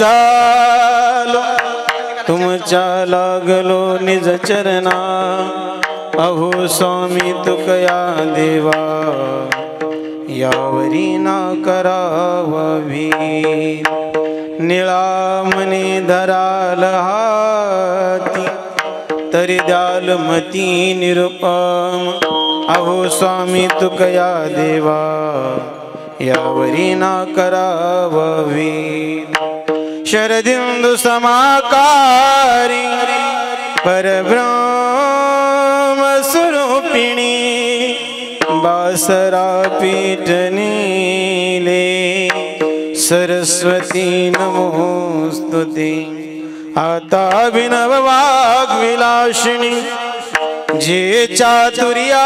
झालो तुमच्या लागलो निज चरणा अहो स्वामी तुकया देवा यावरी ना करावी निळा मने धराल हाती तरी द्याल मती निरुपम अहो स्वामी तुकया देवा यावरी ना करावी शरदिंदु समाकारी परब्रह्म स्वरूपिणी बासरा पीठ नीले सरस्वती नमोस्तुते आता अभिनव वाग्विलासिनी जे चातुर्यार्थ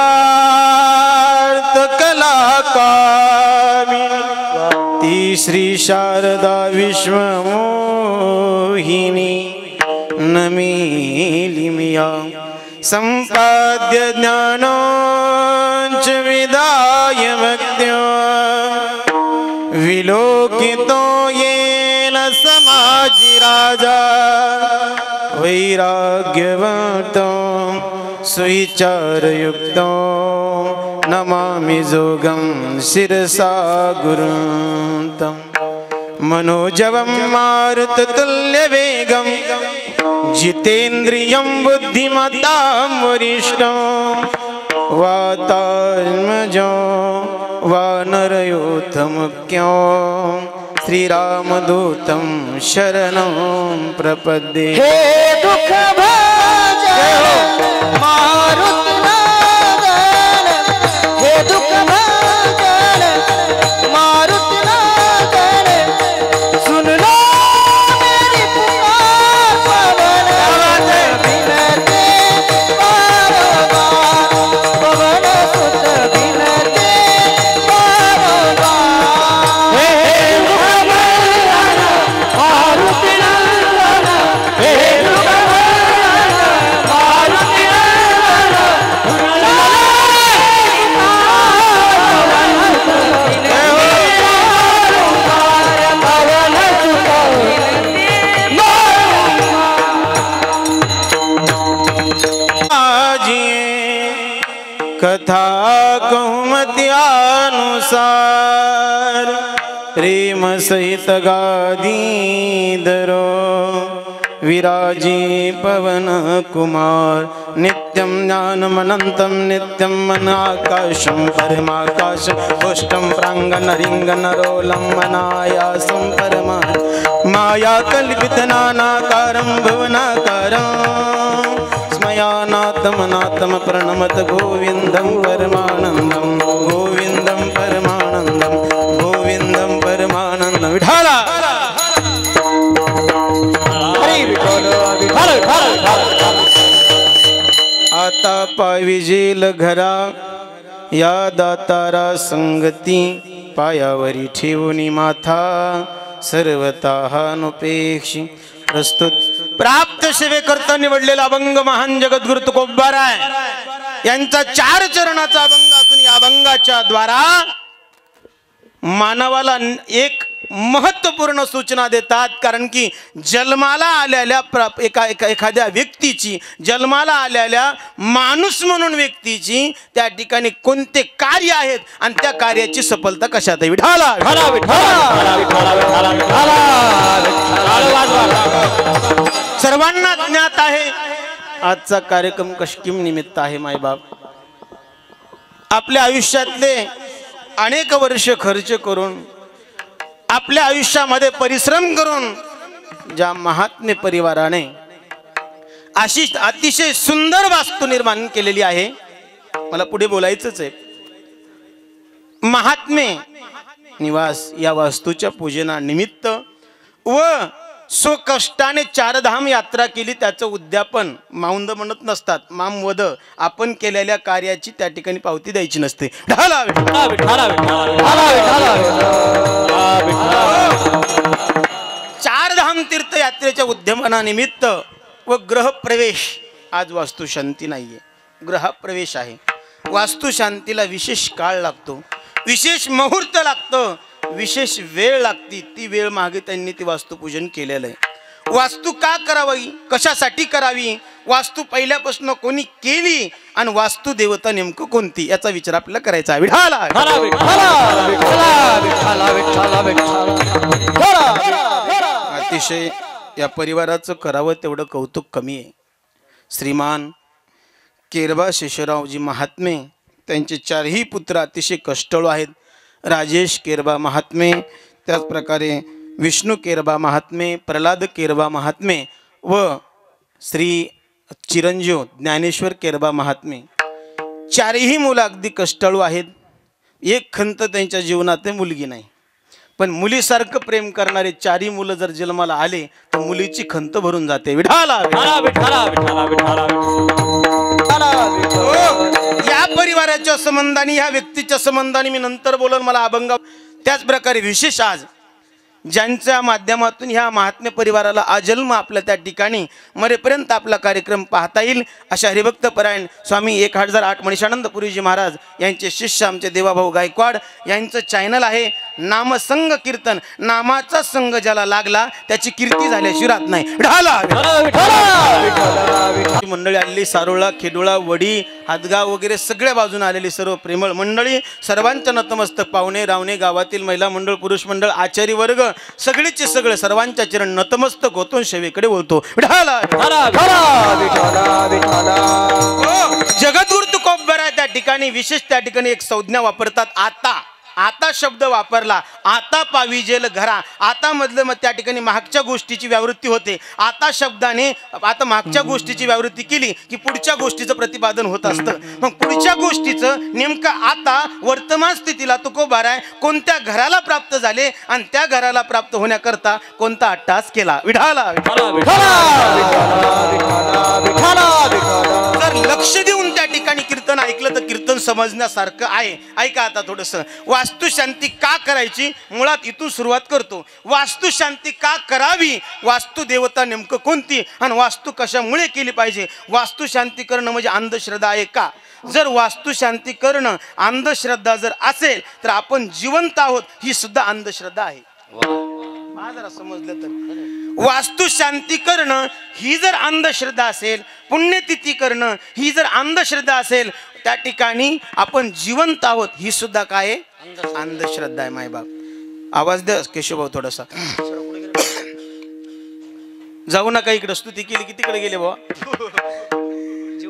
कलाकामिनी ती श्री शारदा विश्वमोहिनी नमेली मिया संपाद्य ज्ञानोंच विदाय भक्त्यो विलोकितो येन समाजी राजा वैराग्यवतो सुविचारयुक्तो नमामि जोगं शिरसा गुरुं मनोजवं मारुततुल्यवेगं जितेन्द्रियं बुद्धिमतां वरिष्ठं वातात्मजो वानरयोथमुख्यो श्रीरामदूतं शरणं प्रपद्ये हे दुःख भाजन मारुतनादन हे दुःख भाजन मारुतनादन सुन लो मेरी पुकार पवन बिनते बारंबार पवन सुत बिनते बारंबार हे दुःख भाजन मारुतनादन हे दुःख कथा कहुमत्यानुसार प्रेम सहित गादीधरो विराजी पवन कुमार नित्यं ज्ञानमनन्तं नित्यं मनाकाशं परमाकाशं पुष्टं प्राङ्गणरिङ्गणरोलं मनायासं परमा माया कल्पितनानाकारं भुवनाकारं स्मयानात्मनात्म प्रणमत गोविन्दं परमानन्दं गोविन्दं परमानन्दं गोविन्दं परमानन्दं विठाला आता पाविजेल घरा या दातारा संगती पायावरी ठेवूनी माथा सर्वतानुपेक्षी प्रस्तुत प्राप्त सेवेकरता निवडलेला अभंग महान जगद्गुरु तुकोबाराय यांचा 4 चरणाचा अभंग असून या अभंगाच्या द्वारा मानवाला एक महत्त्वपूर्ण सूचना देतात कारण की जन्माला आलेल्या एखाद्या व्यक्तीची जन्माला आलेल्या माणूस म्हणून व्यक्तीची त्या ठिकाणी कोणते कार्य आहेत आणि त्या कार्याची सफलता कशात आहे विठाला सर्वांना ज्ञात आहे आजचा कार्यक्रम कशकिम निमित्त आहे मायबाप आपल्या आयुष्यातले अनेक वर्ष खर्च करून आपल्या आयुष्यामध्ये परिश्रम करून ज्या महात्मे परिवाराने अशी अतिशय सुंदर वास्तू निर्माण केलेली आहे मला पुढे बोलायचंच आहे महात्मे निवास या वास्तूच्या पूजनानिमित्त व सो कष्टाने 4 धाम यात्रा केली त्याचं उद्यापन माऊंद म्हणत नसतात मामवद आपण केलेल्या कार्याची त्या ठिकाणी पावती द्यायची नसते 4 धाम तीर्थयात्रेच्या उद्यमनानिमित्त व गृहप्रवेश आज वास्तुशांती नाहीये गृहप्रवेश आहे वास्तुशांतीला विशेष काळ लागतो विशेष मुहूर्त लागतो विशेष वेळ लागती, ती वेळ मागे त्यांनी ते वास्तुपूजन केलेलं आहे. वास्तू का करावी, कशासाठी करावी, वास्तू पहिल्यापासून कोणी केली आणि वास्तू देवता नेमकं कोणती याचा विचार आपल्याला करायचा आहे. अतिशय या परिवाराचं करावं तेवढं कौतुक कमी आहे. श्रीमान केरबा शेषरावजी महात्मे, त्यांचे चारही पुत्र अतिशय कष्टाळू आहेत. राजेश केरबा महात्मे, त्याचप्रकारे विष्णू केरबा महात्मे, प्रल्हाद केरबा महात्मे व श्री चिरंजीव ज्ञानेश्वर केरबा महात्मे, चारही मुलं अगदी कष्टाळू आहेत. एक खंत त्यांच्या जीवनात मुलगी नाही, पण मुलीसारखं प्रेम करणारे चारही मुलं जर जन्माला आले तर मुलीची खंत भरून जाते. विठाला या परिवाराच्या संबंधाने, ह्या व्यक्तीच्या संबंधाने मी नंतर बोलून मला अभंग. त्याच प्रकारे विशेष आज ज्यांच्या माध्यमातून ह्या महात्म्य परिवाराला आजन्म आपल्या त्या ठिकाणी मरेपर्यंत आपला कार्यक्रम पाहता येईल अशा हरिभक्त परायण स्वामी 1008 मनीषानंद पुरीजी महाराज यांचे शिष्य आमचे देवाभाऊ गायकवाड यांचं चॅनल आहे नामसंग कीर्तन. नामाचा संग ज्याला लागला त्याची कीर्ती झाल्याशिवाय राहत नाही. मंडळी आलेली सारोळा, खेडोळा, वडी, हातगाव वगैरे सगळ्या बाजून आलेली सर्व प्रेमळ मंडळी, सर्वांच्या नतमस्तक, पाहुणे रावणे, गावातील महिला मंडळ, पुरुष मंडळ, आचारी वर्ग, सगळेचे सगळे सर्वांच्या चरण नतमस्तक होतो, सेवेकडे बोलतो. जगद्गुरु तुकोबरा त्या ठिकाणी विशेष त्या ठिकाणी एक संज्ञा वापरतात. आता आता शब्द वापरला, आता पाविजेल घरा. आता मधलं मग त्या ठिकाणी मागच्या गोष्टीची व्यावृत्ती होते. आता शब्दाने आता मागच्या गोष्टीची व्यावृत्ती केली की पुढच्या गोष्टीचं प्रतिपादन होत असतं. मग पुढच्या गोष्टीचं नेमकं आता वर्तमान स्थितीला तुकोबाराय कोणत्या घराला प्राप्त झाले आणि त्या घराला प्राप्त होण्याकरता कोणता अट्टास केला. विठाला जर लक्ष देऊन त्या ठिकाणी कीर्तन ऐकलं तर कीर्तन समजण्यासारखं आहे. ऐका आता थोडंसं. वास्तुशांती का करायची, मुळात इथून सुरुवात करतो. वास्तुशांती का करावी, वास्तू देवता नेमकं कोणती आणि वास्तू कशामुळे केली पाहिजे. वास्तुशांती करणं म्हणजे अंधश्रद्धा आहे का? जर वास्तुशांती करणं अंधश्रद्धा जर असेल तर आपण जिवंत आहोत ही सुद्धा अंधश्रद्धा आहे. जरा समजलं तर वास्तुशांती करणं ही जर अंधश्रद्धा असेल, पुण्यतिथी करणं ही जर अंधश्रद्धा असेल, त्या ठिकाणी आपण जिवंत आहोत ही सुद्धा काय आहे? अंधश्रद्धा आहे. मायबाप आवाज द्या केशवभाऊ थोडासा. जाऊ नका इकडे, स्तुती केली की तिकडे गेले बाबा.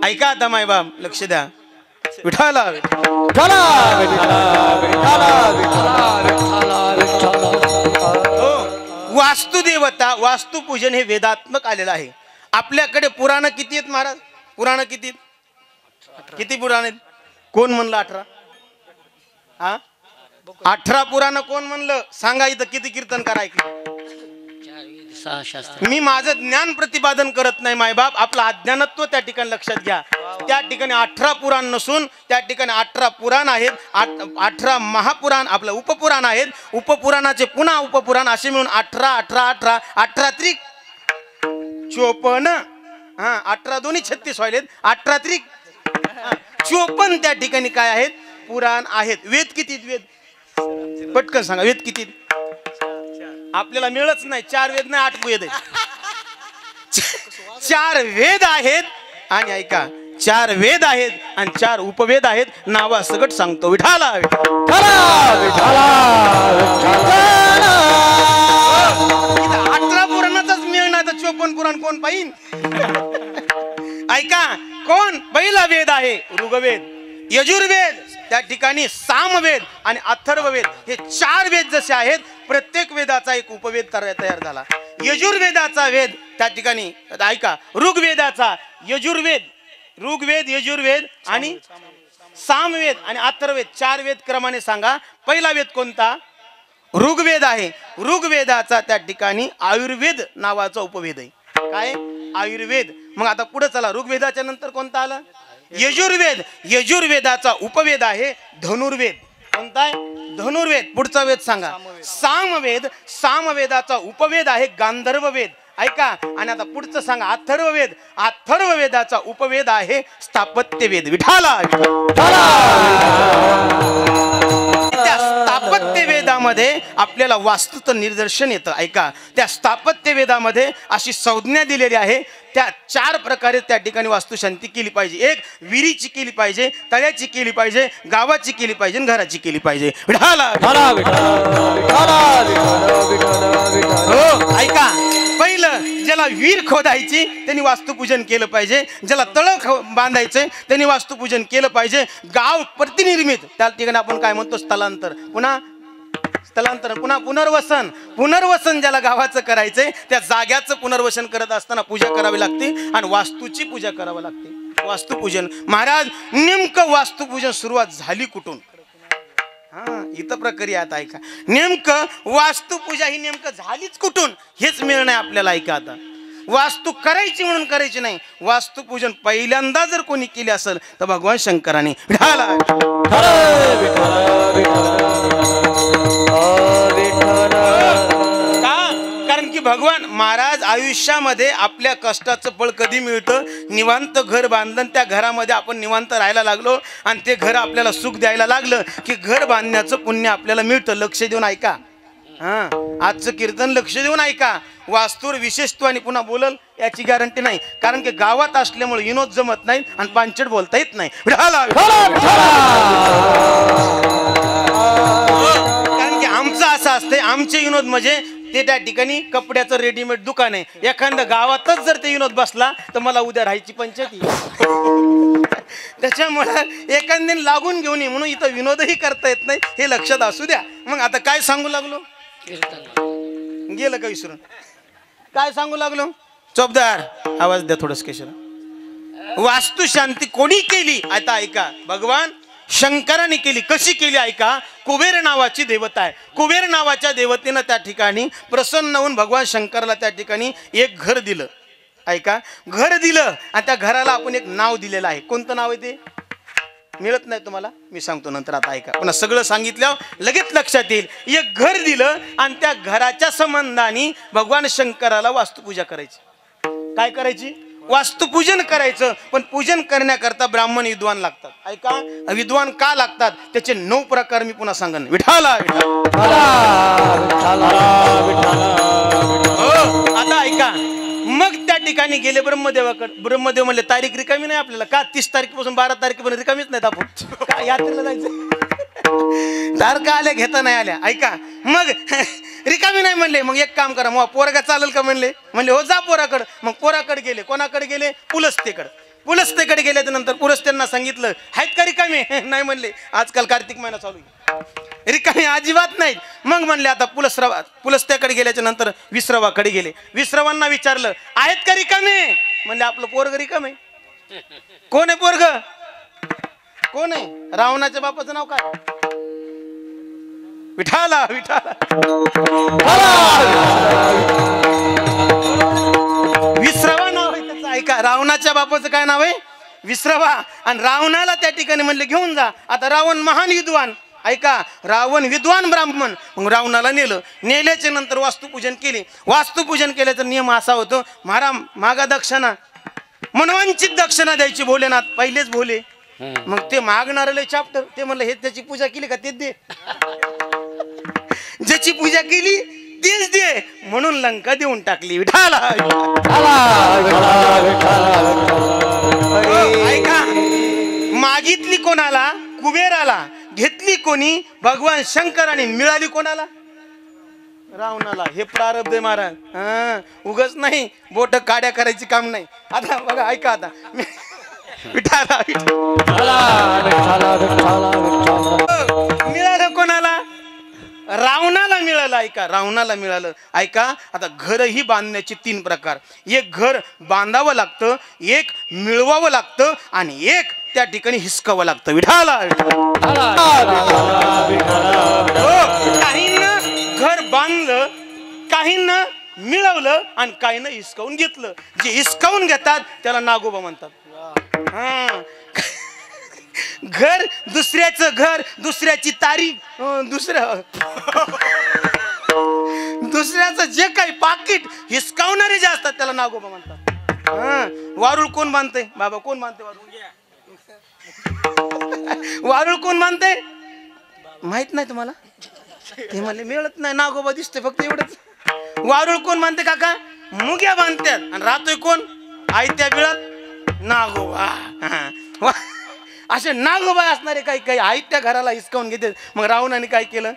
ऐका आता मायबाप, लक्ष द्या. विठाला वास्तुदेवता, वास्तुपूजन हे वेदात्मक आलेलं आहे. आपल्याकडे पुराण किती आहेत महाराज? पुराण किती? किती पुराण आहेत? कोण म्हणलं 18? हा 18 पुराण कोण म्हणलं? सांगा इथं किती कीर्तन करायचं. मी माझं ज्ञान प्रतिपादन करत नाही मायबाप, आपलं अज्ञानत्व त्या ठिकाणी लक्षात घ्या. त्या ठिकाणी 18 पुराण नसून त्या ठिकाणी 18 पुराण आहेत. 18 महापुराण आपलं उपपुराण आहेत. उपपुराणाचे पुन्हा उपपुराण असे मिळून 18 18 18 18 त्रिक 54. हा 18 दोन्ही 36 व्हायलेत. 18 त्रिक 54 त्या ठिकाणी काय आहेत? पुराण आहेत. वेद किती? वेद पटकन सांगा. वेद किती? आपल्याला मिळच नाही. 4 वेद नाही, 8 वेद आहेत. 4 वेद आहेत. आणि ऐका, 4 वेद आहेत आणि 4 उपवेद आहेत. नावा सगट सांगतो. विठाला 18 पुराणाचाच मिळ नाही तर 54 पुराण कोण पाहिन? ऐका, कोण? पहिला वेद आहे ऋग्वेद, यजुर्वेद, त्या ठिकाणी सामवेद आणि अथर्ववेद. हे 4 वेद जसे आहेत, प्रत्येक वेदाचा एक उपवेद तयार झाला. यजुर्वेदाचा वेद त्या ठिकाणी ऐका, ऋग्वेदाचा यजुर्वेद, ऋग्वेद, यजुर्वेद आणि सामवेद आणि अथर्ववेद 4 वेद क्रमाने सांगा. पहिला वेद कोणता? ऋग्वेद आहे. ऋग्वेदाचा त्या ठिकाणी आयुर्वेद नावाचा उपवेद आहे. काय? आयुर्वेद. मग आता पुढे चला. ऋग्वेदाच्या नंतर कोणता आला? यजुर्वेद. यजुर्वेदाचा उपवेद आहे धनुर्वेद. कोणता आहे? धनुर्वेद. पुढचा वेद सांगा. सामवेद. सामवेदाचा उपवेद आहे गांधर्ववेद. ऐका. आणि आता पुढचं सांगा अथर्ववेद. अथर्ववेदाचा उपवेद आहे स्थापत्यवेद. विठाला. त्या स्थापत्यवेदामध्ये वेदामध्ये आपल्याला वास्तूचं निदर्शन येतं. ऐका, त्या स्थापत्य वेदामध्ये अशी संज्ञा दिलेली आहे. त्या 4 प्रकारे त्या ठिकाणी वास्तुशांती केली पाहिजे. एक विहिरीची केली पाहिजे, तळ्याची केली पाहिजे, गावाची केली पाहिजे, घराची केली पाहिजे. हो, ऐका, पहिलं ज्याला विहीर खोदायची त्यांनी वास्तुपूजन केलं पाहिजे. ज्याला तळ बांधायचंय त्यांनी वास्तुपूजन केलं पाहिजे. गाव प्रतिनिर्मित, त्या ठिकाणी आपण काय म्हणतो, स्थलांतर, पुन्हा स्थलांतर, पुन्हा पुनर्वसन. पुनर्वसन ज्याला गावाचं करायचंय त्या जाग्याचं पुनर्वसन करत असताना पूजा करावी लागते आणि वास्तूची पूजा करावी लागते. वास्तुपूजन, महाराज नेमकं वास्तुपूजन सुरुवात झाली कुठून? इथं प्रक्रिया आता ऐका, नेमकं वास्तुपूजा ही नेमकं झालीच कुठून हेच मिळणं आहे आपल्याला. ऐका, आता वास्तू करायची म्हणून करायची नाही, वास्तुपूजन पहिल्यांदा जर कोणी केले असेल तर भगवान शंकराने. कारण की भगवान महाराज आयुष्यामध्ये आपल्या कष्टाचं फळ कधी मिळतं? निवांत घर बांधलं, त्या घरामध्ये आपण निवांत राहायला लागलो आणि ते घर आपल्याला सुख द्यायला लागलं की घर बांधण्याचं पुण्य आपल्याला मिळतं. लक्ष देऊन ऐका, आजचं कीर्तन लक्ष देऊन ऐका. वास्तूवर विशेषत्व आणि पुन्हा बोलल याची गॅरंटी नाही, कारण की गावात असल्यामुळे विनोद जमत नाही आणि पांचट बोलता येत नाही. कारण की आमचं असं असतंय, आमचे विनोद म्हणजे ते त्या ठिकाणी कपड्याचं रेडीमेड दुकान आहे. एखाद्या गावातच जर ते विनोद बसला तर मला उद्या राहायची पंचायती. त्याच्यामुळे एखाद्याने लागून घेऊन ये म्हणून इथं विनोदही करता येत नाही, हे लक्षात असू द्या. मग आता काय सांगू लागलो? गेलं का विसरून? काय सांगू लागलो? चोपदार आवाज द्या थोडस केशरा. वास्तुशांती कोणी केली? आता ऐका, भगवान शंकराने केली. कशी केली? ऐका, कुबेर नावाची देवता आहे. कुबेर नावाच्या देवतेनं त्या ठिकाणी प्रसन्न होऊन भगवान शंकराला त्या ठिकाणी एक घर दिलं. ऐका, घर दिलं आणि त्या घराला आपण एक नाव दिलेलं आहे. कोणतं नाव आहे ते मिळत नाही तुम्हाला, मी सांगतो नंतर. आता ऐका, पुन्हा सगळं सांगितल्यावर लगेच लक्षात येईल. एक घर दिलं आणि त्या घराच्या संबंधाने भगवान शंकराला वास्तुपूजा करायची. काय करायची? वास्तुपूजन करायचं. पण पूजन करण्याकरता ब्राह्मण विद्वान लागतात. ऐका, विद्वान का लागतात त्याचे 9 प्रकार मी पुन्हा सांगन. विठाला आता ऐका, मग त्या ठिकाणी गेले ब्रह्मदेवाकडे. ब्रह्मदेव म्हणले तारीख रिकामी नाही आपल्याला. का 30 तारखेपासून 12 तारखेपर्यंत रिकामीच नाहीत आपण, यात्रेला जायचं. तारखा आल्या घेता नाही आल्या. ऐका, मग रिकामी नाही म्हणले, मग एक काम करा, मग पोरगा चालेल का म्हणले. म्हणले हो, जा पोराकडे. मग पोराकडे गेले. कोणाकडे गेले? पुलस्तेकडे. पुलस्तेकडे गेल्याच्या नंतर पुलस्त्यांना सांगितलं, आहेत का रिकामी? नाही म्हणले, आजकाल कार्तिक महिना चालू आहे, रिकामी अजिबात नाहीत. मग म्हणले आता पुलस्त्याकडे गेल्याच्या नंतर विश्रवाकडे गेले. विश्रवांना विचारलं, आहेत का रिकामी? म्हणले आपलं पोरग रिकामी. कोण आहे पोरग? कोण आहे? रावणाच्या बापाचं नाव काय? विठाला. विठाला विश्रवा नाव आहे त्याचं. ऐका, रावणाच्या बापाचं काय नाव आहे? विश्रवा. आणि रावणाला त्या ठिकाणी म्हणले घेऊन जा. आता रावण महान विद्वान. ऐका, रावण विद्वान ब्राह्मण. मग रावणाला नेलं. नेल्याच्या नंतर वास्तुपूजन केले. वास्तुपूजन केल्याचा नियम असा होतो, महाराज मागा दक्षिणा, मनवांचित दक्षिणा द्यायची. भोलेनाथ पहिलेच भोले. मग ते मागणारे चॅप्टर, ते म्हणलं हे त्याची पूजा केली का तेच दे, ज्याची पूजा केली तेच दे, म्हणून लंका देऊन टाकली. विठाला. ऐका, मागितली कोणाला? कुबेराला. घेतली कोणी? भगवान शंकराने. मिळाली कोणाला? रावणाला. हे प्रारब्ध आहे महाराज. उगच नाही बोट काड्या करायची काम नाही. आता बघा, ऐका, आता मिळालं कोणाला? रावणाला मिळालं. ऐका, रावणाला मिळालं. ऐका, आता घरही बांधण्याचे 3 प्रकार. एक घर बांधावं लागतं, एक मिळवावं लागतं आणि एक त्या ठिकाणी हिसकावं लागतं. विठाला. काहींना घर बांधलं, काहींना मिळवलं आणि काहींना हिसकावून घेतलं. जे हिसकावून घेतात त्याला नागोबा म्हणतात. घर दुसऱ्याचं घर, दुसऱ्याची तारीख, दुसऱ्याचं जे काही पाकिट हिसकावणारे जे असतात त्याला नागोबा म्हणतात. वारुळ कोण बांधते? बाबा कोण बांधते वारुळ? वारुळ कोण बांधते माहित नाही तुम्हाला? ते म्हणले मिळत नाही, नागोबा दिसतोय फक्त एवढंच. वारुळ कोण बांधते काका? मुग्या बांधतात. आणि राहतोय कोण? आयत्या बिळात नागोबा. असे नागोबा असणारे काही काही आयत्या घराला हिसकावून घेते. मग रावणाने काय केलं?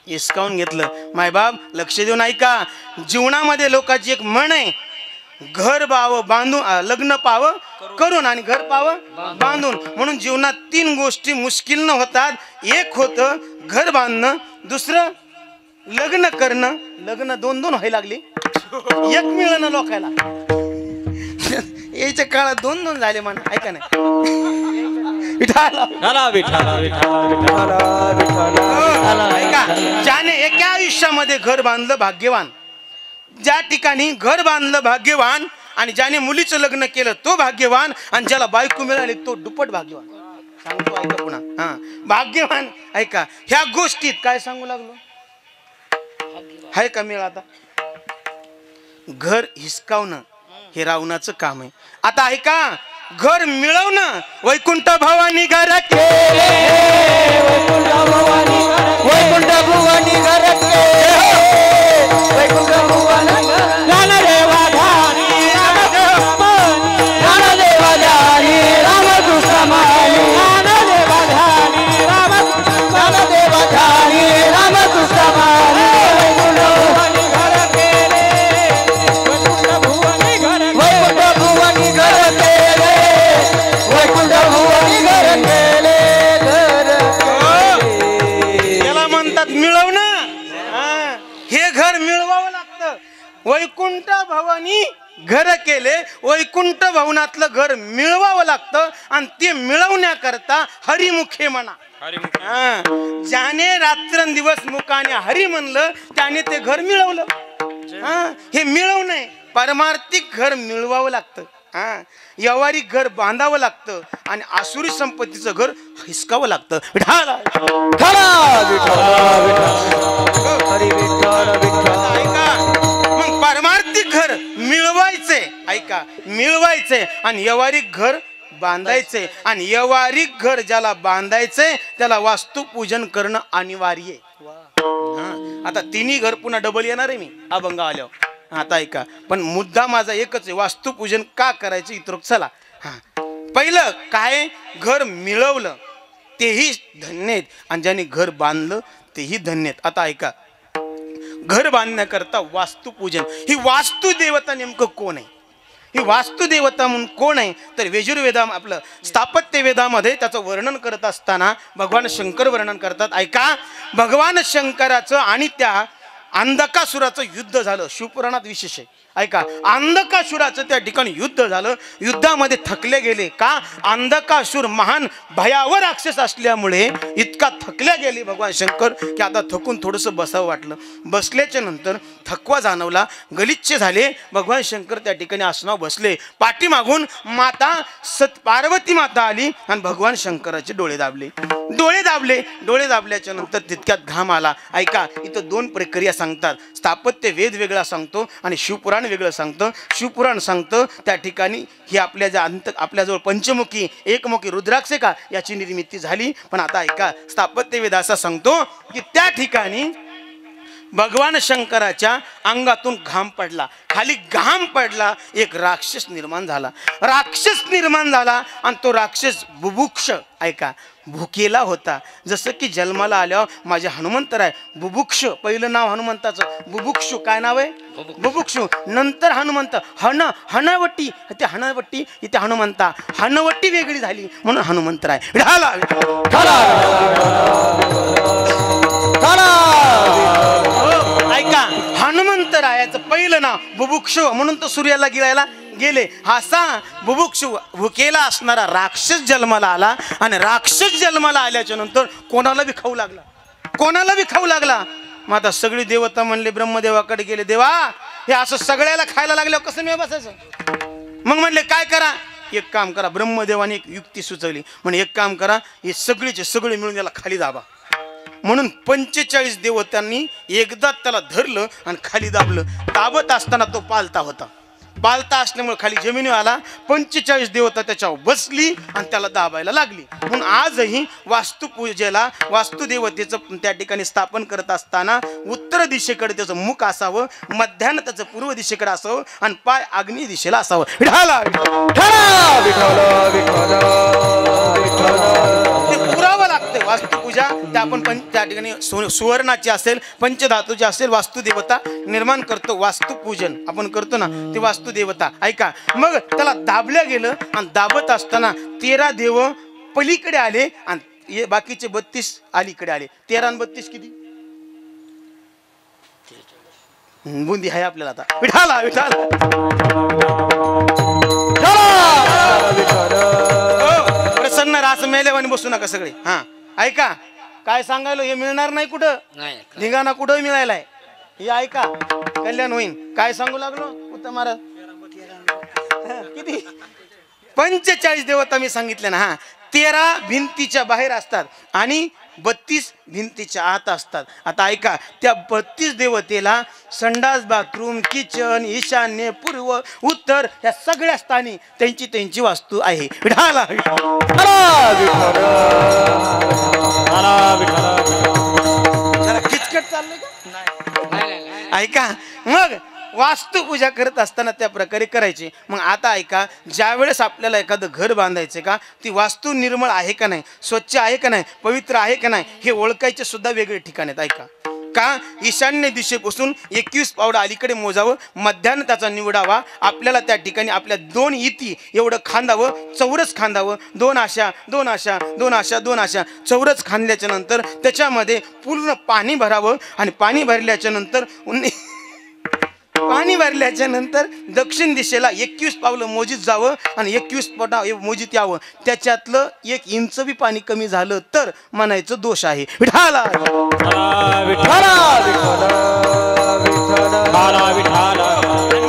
हिसकावून घेतलं. मायबाप लक्ष देऊन ऐका. जीवनामध्ये लोकांची एक म्हण आहे, घर पाहावं बांधून, लग्न पाहावं करून आणि घर पाहावं बांधून. म्हणून जीवनात 3 गोष्टी मुश्किल न होतात. एक होतं घर बांधणं, दुसरं लग्न करणं. लग्न 2-2 व्हायला लागली, एक मिळणं लोकायला. याच्या काळात 2-2 झाले म्हणा. ऐका नाही ऐका, ज्याने एका आयुष्यामध्ये घर बांधलं भाग्यवान. ज्या ठिकाणी घर बांधलं भाग्यवान आणि ज्याने मुलीचं लग्न केलं तो भाग्यवान. आणि ज्याला बायको मिळाली तो दुप्पट भाग्यवान. सांगतो ऐका पुन्हा. हा, भाग्यवान. ऐका, ह्या गोष्टीत काय सांगू लागलो? हाय का मेळ? आता घर हिसकावणं हे रावणाचं काम आहे. आता ऐका, घर मिळवणं वैकुंठ भवानी घर केले, वैकुंठ भवानी घर केले, वैकुंठ भवानी ज्ञानदेवा ध्यानी ज्ञानदेवा ध्यानी रामकृष्ण मानी ज्ञानदेवा ध्यानी ज्ञानदेवा ध्यानी रामकृष्ण मानी. वैकुंठ भवानी घर केले, वैकुंठ भवानी घर केले, वैकुंठ भवानी घर केले, घर याला म्हणतात मिळवणं. हे घर मिळवावं लागतं. वैकुंठ भवानी घर केले, वैकुंठ भवनातलं घर मिळवावं लागतं. आणि ते मिळवण्याकरता हरिमुखे म्हणा. ज्याने रात्रंदिवस मुखाने हरी म्हणलं त्याने ते घर मिळवलं. हे मिळवणं आहे. पारमार्थिक घर मिळवावं लागतं. व्यावहारिक घर बांधावं लागतं आणि आसुरी संपत्तीचं घर हिसकावं लागतं. ऐका, मग पारमार्थिक घर मिळवायचे. ऐका, मिळवायचे आणि व्यावहारिक घर बांधायचे. आणि व्यावहारिक घर ज्याला बांधायचे त्याला वास्तुपूजन करणं अनिवार्य आहे. आता 3 घर पुन्हा डबल येणार आहे मी अभंग आल्यावर. आता ऐका, पण मुद्दा माझा एकच आहे, वास्तुपूजन का करायचं इतर. चला, पहिलं काय? घर मिळवलं तेही धन्य आहेत आणि ज्याने घर बांधलं तेही धन्य आहेत. आता ऐका, घर बांधण्याकरता वास्तुपूजन. ही वास्तुदेवता नेमकं कोण आहे? ही वास्तुदेवता म्हणून कोण आहे? तर यजुर्वेदा आपलं स्थापत्य वेदामध्ये त्याचं वर्णन करत असताना भगवान शंकर वर्णन करतात. ऐका, भगवान शंकराचं आणि त्या अंधकासुराचं युद्ध झालं. शिवपुराणात विशेष आहे. ऐका, अंधकासुराचं त्या ठिकाणी युद्ध झालं. युद्धामध्ये थकले गेले. का? अंधकासुर महान भयावर राक्षस असल्यामुळे इतका थकल्या गेले भगवान शंकर की आता थकून थोडंसं बसावं वाटलं. बसल्याच्या नंतर थकवा जाणवला, गलिच्छ झाले. भगवान शंकर त्या ठिकाणी आसनावर बसले. पाठीमागून माता पार्वती माता आली आणि भगवान शंकराचे डोळे दाबले. डोळे दाबल्याच्या नंतर तितक्यात घाम आला. ऐका, इथं 2 प्रक्रिया सांगतात. स्थापत्य वेद वेगळा सांगतो आणि शिवपुराण वेगळं सांगतं. शिवपुराण सांगतं त्या ठिकाणी ही आपल्याजवळ पंचमुखी एकमुखी रुद्राक्ष का याची निर्मिती झाली. पण आता ऐका, स्थापत्य वेद असा सांगतो की त्या ठिकाणी भगवान शंकराच्या अंगातून घाम पडला, खाली घाम पडला, एक राक्षस निर्माण झाला. आणि तो राक्षस बुभुक्ष. ऐका, भुकेला होता. जसं की जन्माला आल्यावर माझे हनुमंतराय बुभुक्ष, पहिलं नाव हनुमंताचं बुभुक्षू. काय नाव आहे? बुभुक्षू. नंतर हनुमंत हनवटी, ते हनवटी इथे हनुमंता. हनवटी वेगळी झाली म्हणून हनुमंतराय. ऐका, हनुमंतरायाचं पहिलं नाव बुभुक्षू म्हणून तो सूर्याला गिळायला गेले. असा बुभुक्षू भुकेला असणारा राक्षस जन्माला आला. आणि राक्षस जन्माला आल्याच्या नंतर कोणाला बी खाऊ लागला. मग आता सगळी देवता म्हणले, ब्रह्मदेवाकडे गेले, देवा हे असं सगळ्याला खायला लागल्यावर कसं मी बसायचं? मग म्हणले काय करा, एक काम करा. ब्रह्मदेवाने एक युक्ती सुचवली. म्हणजे एक काम करा, हे सगळेचे सगळे मिळून याला खाली दाबा. म्हणून 45 देवतांनी एकदा त्याला धरलं आणि खाली दाबलं. दाबत असताना तो पालता होता. पालता असल्यामुळे खाली जमिनीवर आला. 45 देवता त्याच्यावर बसली आणि त्याला दाबायला लागली. म्हणून आजही वास्तुपूजेला वास्तुदेवतेचं त्या ठिकाणी स्थापन करत असताना उत्तर दिशेकडे त्याचं मुख असावं, मध्यानं त्याचं पूर्व दिशेकडे असावं आणि पाय आग्नेय दिशेला असावं. ते पुरावं लागतं वास्तुपूजा. त्या आपण त्या ठिकाणी सुवर्णाची असेल, पंचधातूची असेल, वास्तुदेवता निर्माण करतो. वास्तुपूजन आपण करतो ना, ते वास्तुदेवता. ऐका, मग त्याला दाबल्या गेलं आणि दाबत असताना 13 देव पलीकडे आले आणि बाकीचे 32 अलीकडे आले. 13 आणि 32 किती? बुंदी आहे आपल्याला आता. विठाला विठाला प्रसन्न रास मेल्यावानी बसू नका सगळे. हा ऐका, काय सांगायलो हे मिळणार नाही कुठं, धिंगाणा कुठं मिळायलाय. हे ऐका, कल्याण होईन. काय सांगू लागलो उत्तम महाराज? किती? 45 देवता मी सांगितले ना. हा 13 भिंतीच्या बाहेर असतात आणि 32 भिंतीच्या आत असतात. आता ऐका, त्या 32 देवतेला संडास, बाथरूम, किचन, ईशान्य, पूर्व, उत्तर या सगळ्या स्थानी त्यांची वास्तू आहे. विठाला जरा किचकट चाललंय का? ऐका, मग वास्तुपूजा करत असताना त्या प्रकारे करायची. मग आता ऐका, ज्या वेळेस आपल्याला एखादं घर बांधायचं का, ती वास्तू निर्मळ आहे का नाही, स्वच्छ आहे का नाही, पवित्र आहे का नाही, हे ओळखायचे सुद्धा वेगळे ठिकाण आहेत. ऐका, का ईशान्य दिशेपासून 21 पावडं अलीकडे मोजावं, मध्यानं त्याचा निवडावा. आपल्याला त्या ठिकाणी आपल्या 2 इती एवढं खांदावं, चौरस खांदावं. 2 अशा 2 अशा 2 अशा 2 अशा चौरस खांदल्याच्या नंतर त्याच्यामध्ये पूर्ण पाणी भरावं आणि पाणी भरल्याच्या नंतर दक्षिण दिशेला 21 पावलं मोजीत जावं आणि 21 पटा मोजीत यावं. त्याच्यातलं 1 इंच बी पाणी कमी झालं तर म्हणायचं दोष आहे. विठाला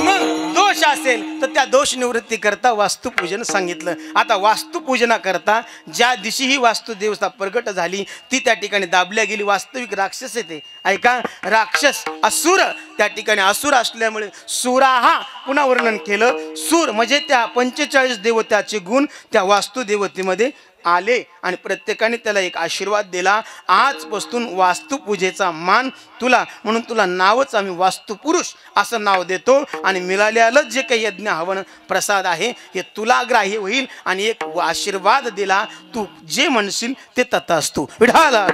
मग दोष असेल तर त्या दोष निवृत्ती करता वास्तुपूजन सांगितलं. आता वास्तुपूजना करता ज्या दिवशी ही वास्तुदेवता प्रगट झाली, ती त्या ठिकाणी दाबल्या गेली. वास्तविक राक्षस येते. ऐका, राक्षस असुर, त्या ठिकाणी असुर असल्यामुळे सुराहा पुन्हा वर्णन केलं. सूर म्हणजे त्या 45 देवताचे गुण त्या वास्तुदेवतेमध्ये आले आणि प्रत्येकाने त्याला एक आशीर्वाद दिला. आजपासून वास्तुपूजेचा मान तुला, म्हणून तुला नावच आम्ही वास्तुपुरुष असं नाव देतो आणि मिळालेलं जे काही यज्ञ हवन प्रसाद आहे हे तुला ग्राह्य होईल आणि एक आशीर्वाद दिला. तू जे म्हणशील ते तथास्तु. विठाला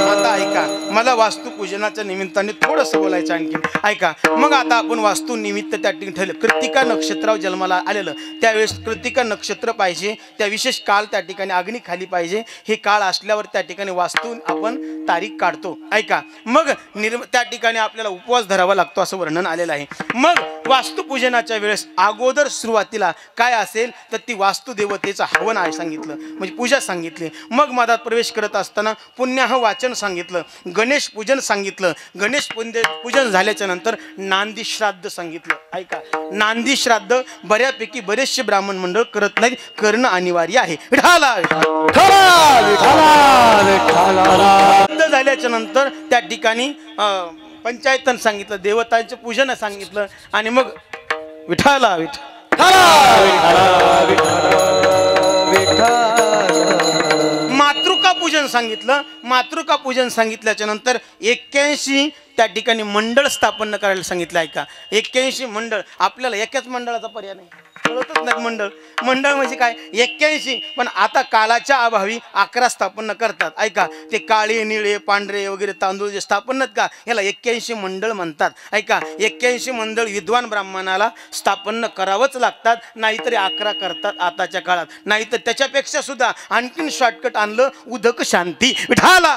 आता ऐका, मला वास्तुपूजनाच्या निमित्ताने थोडंसं बोलायचं आणखी. ऐका, मग आता आपण वास्तू निमित्त त्या ठिकाणी ठरलं. कृत्तिका नक्षत्रावर जन्माला आलेलं, त्यावेळेस कृत्तिका नक्षत्र पाहिजे, त्या विशेष काळ त्या ठिकाणी अग्नी खाली पाहिजे. हे काळ असल्यावर त्या ठिकाणी वास्तू आपण तारीख काढतो. ऐका, मग त्या ठिकाणी आपल्याला उपवास धरावा लागतो असं वर्णन आलेलं आहे. मग वास्तुपूजनाच्या वेळेस अगोदर सुरुवातीला काय असेल तर ती वास्तुदेवतेचं हवन आहे सांगितलं, म्हणजे पूजा सांगितली. मग मधात प्रवेश करत असताना पुण्याह वाचन सांगितलं, गणेश पूजन सांगितलं. गणेश पूजन झाल्याच्या नंतर नांदी श्राद्ध सांगितलं. ऐका, नांदी श्राद्ध बऱ्यापैकी बरेचसे ब्राह्मण मंडळ करत नाही, करणं अनिवार्य आहे. झाल्याच्या नंतर त्या ठिकाणी पंचायतन सांगितलं, देवतांचे पूजन सांगितलं आणि मग विठाला मातृका पूजन सांगितलं. मातृका पूजन सांगितल्याच्या नंतर 81 त्या ठिकाणी मंडळ स्थापन करायला सांगितलं. ऐका, 81 मंडळ. आपल्याला एकाच मंडळाचा पर्याय नाही, कळतच नाही. मंडळ म्हणजे काय 81, पण आता कालाच्या अभावी 11 स्थापन करतात. ऐका, ते काळे निळे पांढरे वगैरे तांदूळ जे स्थापन का, याला 81 मंडळ म्हणतात. ऐका, 81 मंडळ विद्वान ब्राह्मणाला स्थापन करावंच लागतात, नाहीतरी 11 करतात आताच्या काळात. नाहीतर त्याच्यापेक्षा सुद्धा आणखीन शॉर्टकट आणलं, उदक शांती. विठाला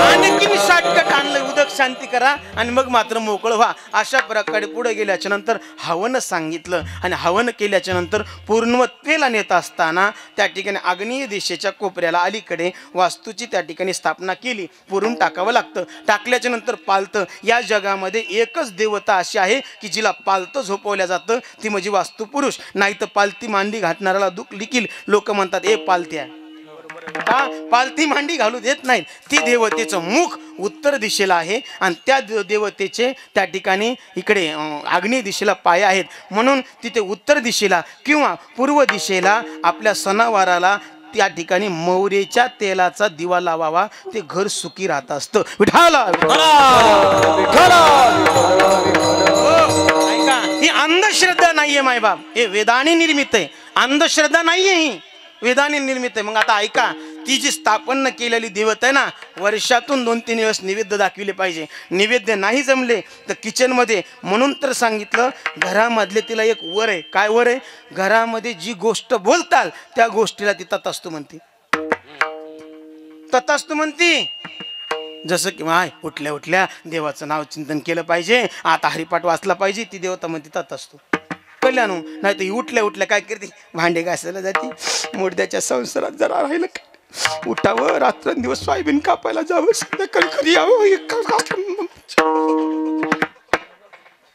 आणखीन शॉर्टकट आणलं, उदक शांती करा आणि मग मात्र मोकळं व्हा. अशा प्रकारे पुढे गेल्याच्या नंतर हवन सांगितलं आणि हवन केल्याच्या नंतर पूर्णत्वेला नेत असताना त्या ठिकाणी आग्नेय दिशेच्या कोपऱ्याला अलीकडे वास्तूची त्या ठिकाणी स्थापना केली. पुरून टाकावं लागतं. टाकल्याच्या नंतर पालतं. या जगामध्ये एकच देवता अशी आहे की जिला पालतं झोपवल्या जातं, ती म्हणजे वास्तुपुरुष. नाही तर पालती मांडी घाटणाऱ्याला दुःख लिखील लोक म्हणतात, ए पालत्या का पालथी मांडी घालू देत नाहीत. ती देवतेचं मुख उत्तर दिशेला आहे आणि त्या देवतेचे त्या ठिकाणी इकडे आग्नेय दिशेला पाय आहेत. म्हणून तिथे उत्तर दिशेला किंवा पूर्व दिशेला आपल्या सणावाराला त्या ठिकाणी मोहरीच्या तेलाचा दिवा लावावा. ते घर सुखी राहत असतं. विठाला ऐका, ही अंधश्रद्धा नाहीये मायबाप, हे वेदाने निर्मित आहे. अंधश्रद्धा नाहीये, ही वेदाने निर्मित आहे. मग आता ऐका, ती जी स्थापन केलेली देवता आहे ना, वर्षातून 2-3 दिवस नैवेद्य दाखविले पाहिजे. नैवेद्य नाही जमले तर किचनमध्ये. म्हणून तर सांगितलं, घरामधले तिला एक वर आहे. काय वर आहे? घरामध्ये जी गोष्ट बोलताल त्या गोष्टीला ती तथास्तु म्हणते. तथास्तु म्हणती. जसं की उठल्या उठल्या देवाचं नाव चिंतन केलं पाहिजे, आता हरिपाठ वाचला पाहिजे, ती देवता म्हणते तथास्तु. कल्याण. नाही तर उठल्या उठल्या काय करते? भांडे घासायला जाते. मुर्द्याच्या संसारात जरा राहिलं, उठावं, रात्रंदिवस सोयाबीन कापायला जावं, संध्याकाळी घरी यावं.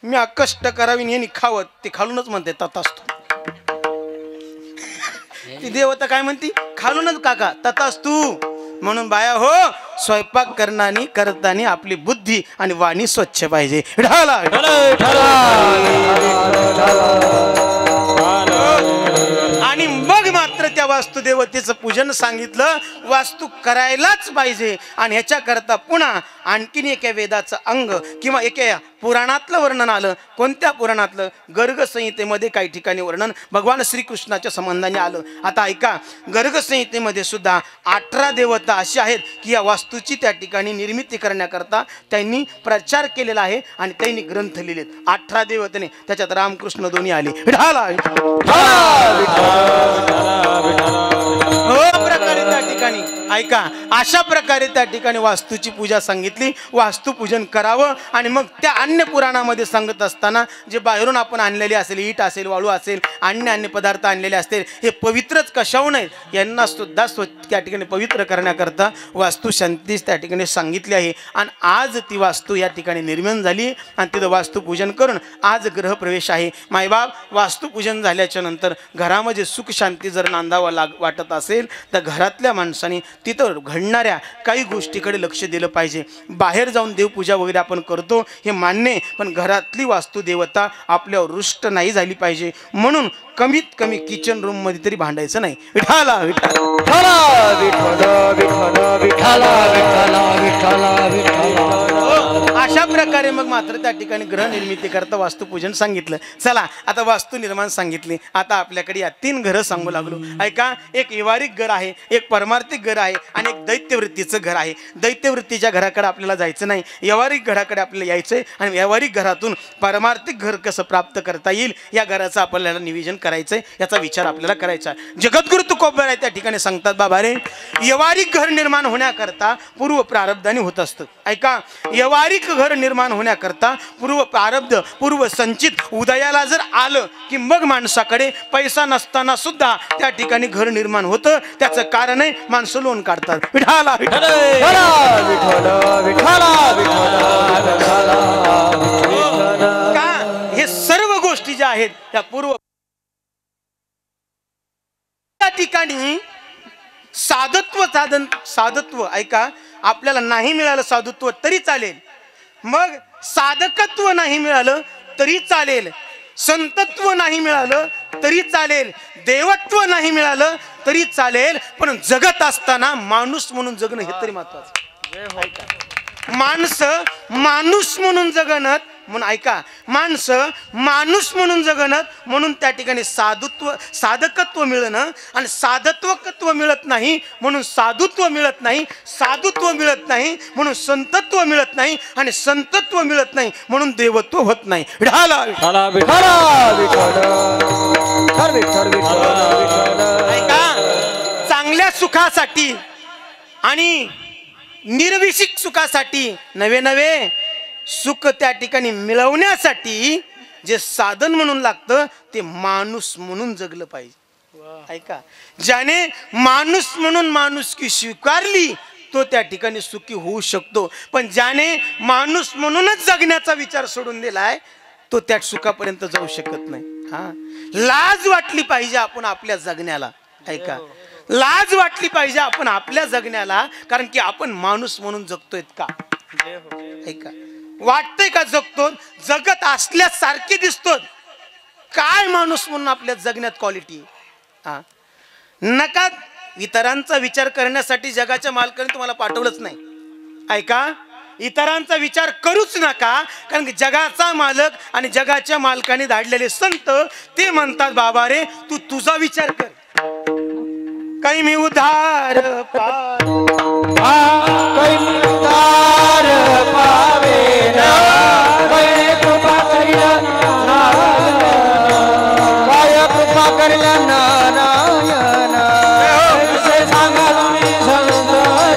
मी कष्ट करावी यांनी खावत, ते खालूनच म्हणते तथास्तु. ती देवता काय म्हणती? खालूनच काका तथास्तु. म्हणून बाया हो, स्वयंपाक करताना आपली बुद्धी आणि वाणी स्वच्छ पाहिजे. आणि मग मात्र त्या वास्तुदेवतेचं पूजन सांगितलं. वास्तू करायलाच पाहिजे. आणि ह्याच्याकरता पुन्हा आणखीन एका वेदाचं अंग किंवा एका पुराणातलं वर्णन आलं. कोणत्या पुराणातलं? गर्ग संहितेमध्ये काही ठिकाणी वर्णन भगवान श्रीकृष्णाच्या संबंधाने आलं. आता ऐका, गर्ग संहितेमध्ये सुद्धा 18 देवता अशी आहेत की या वास्तूची त्या ठिकाणी निर्मिती करण्याकरता त्यांनी प्रचार केलेला आहे आणि त्यांनी ग्रंथ लिहिलेत. 18 देवतेने, त्याच्यात रामकृष्ण दोन्ही आले. प्रकारे त्या ठिकाणी ऐका, अशा प्रकारे त्या ठिकाणी वास्तूची पूजा सांगितली. वास्तुपूजन करावं. आणि मग त्या अन्य पुराणामध्ये सांगत असताना जे बाहेरून आपण आणलेले असेल, ईट असेल, वाळू असेल, अन्य पदार्थ आणलेले असतील, हे पवित्रच कशाहून आहेत, यांना सुद्धा त्या ठिकाणी पवित्र करण्याकरता वास्तुशांतीच त्या ठिकाणी सांगितली आहे. आणि आज ती वास्तू या ठिकाणी निर्माण झाली आणि तिथं वास्तुपूजन करून आज गृहप्रवेश आहे. मायबाप, वास्तुपूजन झाल्याच्या नंतर घरामध्ये सुख शांती जर नांदावा वाटत असेल तर घरातल्या माणसाने तिथं घडणाऱ्या काही गोष्टीकडे लक्ष दिलं पाहिजे. बाहेर जाऊन देवपूजा वगैरे आपण करतो हे मान्य, पण घरातली वास्तुदेवता आपल्यावर रुष्ट नाही झाली पाहिजे. म्हणून कमीत कमी किचन रूम मध्ये तरी भांडायचं नाही. विठाला अशा प्रकारे मग मात्र त्या ठिकाणी गृहनिर्मिती करता वास्तुपूजन सांगितलं. चला आता वास्तू निर्माण सांगितली. आता आपल्याकडे या 3 घरं सांगू लागलो. ऐका, एक व्यवहारिक घर आहे, एक परमार्थिक घर आहे आणि एक दैत्यवृत्तीचं घर आहे. दैत्यवृत्तीच्या घराकडे आपल्याला जायचं नाही, व्यवहारिक घराकडे आपल्याला यायचंय. आणि व्यवहारिक घरातून परमार्थिक घर कसं प्राप्त करता येईल या घराचं आपल्याला नियोजन करायचंय, याचा विचार आपल्याला करायचा. जगद्गुरु तुकोबराय त्या ठिकाणी सांगतात, बाबा रे, व्यवहारिक घर निर्माण होण्याकरता पूर्व प्रारब्धाने होत असतं. ऐका, व्यवहारिक घर निर्माण होण्याकरता पूर्व प्रारब्ध, पूर्व संचित उदयाला जर आलं की मग माणसाकडे पैसा नसताना सुद्धा त्या ठिकाणी घर निर्माण होतं. त्याचं कारण आहे माणसं लोन काढतात. विठाला का हे सर्व गोष्टी ज्या आहेत त्या पूर्व त्या ठिकाणी साधत्व ऐका, आपल्याला नाही मिळालं साधुत्व तरी चालेल, मग साधकत्व नाही मिळालं तरी चालेल, संतत्व नाही मिळालं तरी चालेल, देवत्व नाही मिळालं तरी चालेल, पण जगत असताना माणूस म्हणून जगणं हे तरी महत्वाचं. माणसं माणूस म्हणून जगणं म्हणून ऐका, माणसं माणूस म्हणून जगणं म्हणून त्या ठिकाणी साधकत्व मिळणं आणि साधत्वकत्व मिळत नाही म्हणून साधुत्व मिळत नाही, साधुत्व मिळत नाही म्हणून संतत्व मिळत नाही आणि संतत्व मिळत नाही म्हणून देवत्व होत नाही. ऐका, चांगल्या सुखासाठी आणि निर्विशिक सुखासाठी नवे सुख त्या ठिकाणी मिळवण्यासाठी जे साधन म्हणून लागतं ते माणूस म्हणून जगलं पाहिजे. ऐका, ज्याने माणूस म्हणून माणुसकी स्वीकारली तो त्या ठिकाणी सुखी होऊ शकतो, पण ज्याने माणूस म्हणूनच जगण्याचा विचार सोडून दिलाय तो त्या सुखापर्यंत जाऊ शकत नाही. लाज वाटली पाहिजे आपण आपल्या जगण्याला. ऐका, लाज वाटली पाहिजे आपण आपल्या जगण्याला, कारण की आपण माणूस म्हणून जगतोय का? ऐका, वाटतंय का जगतो? जगत असल्यासारखे दिसतो काय माणूस म्हणून आपल्या जगण्यात क्वालिटी? नका इतरांचा विचार करण्यासाठी जगाच्या मालकाने तुम्हाला पाठवलंच नाही. ऐका, इतरांचा विचार करूच नका, कारण की जगाचा मालक आणि जगाच्या मालकाने धाडलेले संत ते म्हणतात बाबा रे तू तुझा विचार कर. काही मी उधार काही मी उधार पावे ना, काही कृपा करिला नारायण, काय कृपा करिला नारायण. ऐसे सांगा तुम्ही संत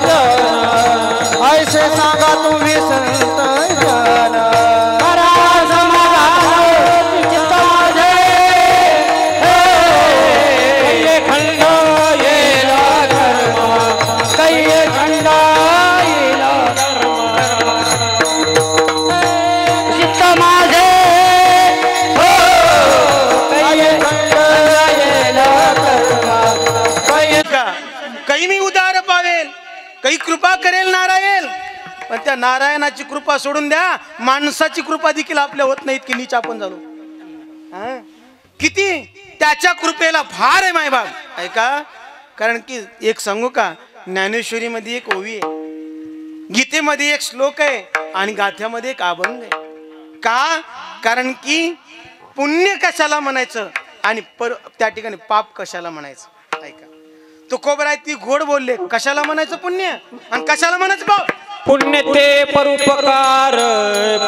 जन, ऐसे सांगा तुम्ही संत जन. करा समाधान चित्त माझे, हे खंड येला धर्म, काही खंड येला धर्म. चित्त माझे हो, काही खंड येला धर्म. काही मी उदार पावेल, काही कृपा करेल नारायण. पण त्या नारायणाची कृपा सोडून द्या, माणसाची कृपा देखील आपल्या होत नाहीत की नीच आपण झालो. किती त्याच्या कृपेला भार आहे मायबाप. ऐका, कारण की एक सांगू का, ज्ञानेश्वरीमध्ये एक ओवी आहे, गीतेमध्ये एक श्लोक आहे आणि गाथ्यामध्ये एक अभंग आहे. का? कारण की पुण्य कशाला म्हणायचं आणि त्या ठिकाणी पाप कशाला म्हणायचं. ऐका, तो कोबरा ती गोड बोलले, कशाला म्हणायचं पुण्य आणि कशाला म्हणायचं पाप. पुण्य ते परोपकार,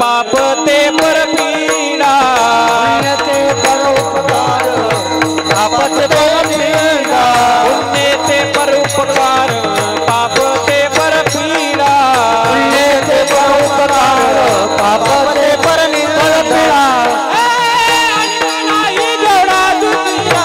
पाप ते परपीडा. पुण्य ते परोपकार, पाप ते परपीडा. पुण्य ते परोपकार, पाप ते परपीडा. पुण्य ते परोपकार, पाप ते परपीडा. नाही जोडा दुनिया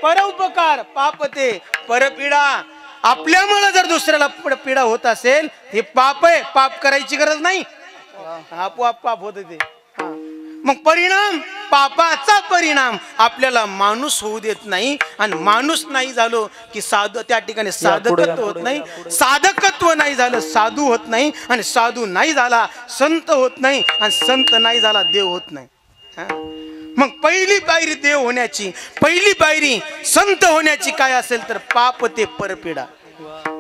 परोपकार, पाप ते परपीडा. आपल्यामुळे जर दुसऱ्याला पीडा होत असेल हे पाप आहे. पाप करायची गरज नाही, आपोआप पाप होत ते. मग परिणाम, पापाचा परिणाम आपल्याला माणूस होऊ देत नाही. आणि माणूस नाही झालो की साधू त्या ठिकाणी साधकत्व होत नाही, साधकत्व नाही झालं साधू होत नाही, आणि साधू नाही झाला संत होत नाही, आणि संत नाही झाला देव होत नाही. मग पहिली पायरी देव होण्याची, पहिली पायरी संत होण्याची काय असेल तर पाप ते परपीडा.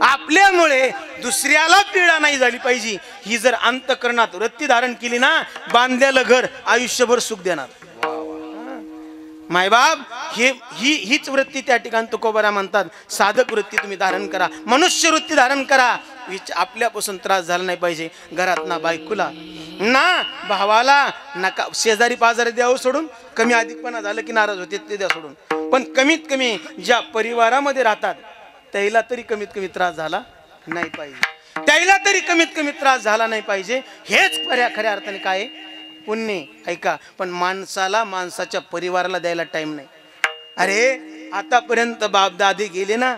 आपल्यामुळे दुसऱ्याला पीडा नाही झाली पाहिजे, ही जर अंतःकरणात वृत्ती धारण केली ना, बांधलेलं घर आयुष्यभर सुख देणार. मायबाप हीच वृत्ती त्या ठिकाणी तुकोबारा म्हणतात, साधक वृत्ती तुम्ही धारण करा, मनुष्य वृत्ती धारण करा. आपल्यापासून त्रास झाला नाही पाहिजे. घरात ना बायकोला ना भावाला, नका शेजारी पाजारी द्यावं सोडून. कमी अधिकपणा झालं की नाराज होते ते द्या सोडून. पण कमीत कमी ज्या परिवारामध्ये राहतात त्याला तरी कमीत कमी त्रास झाला नाही पाहिजे, त्याला तरी कमीत कमी त्रास झाला नाही पाहिजे. हेच खऱ्या अर्थाने काय पुण्य. ऐका, पण माणसाला माणसाच्या परिवाराला द्यायला टाइम नाही. अरे आतापर्यंत बाप दादे गेले ना,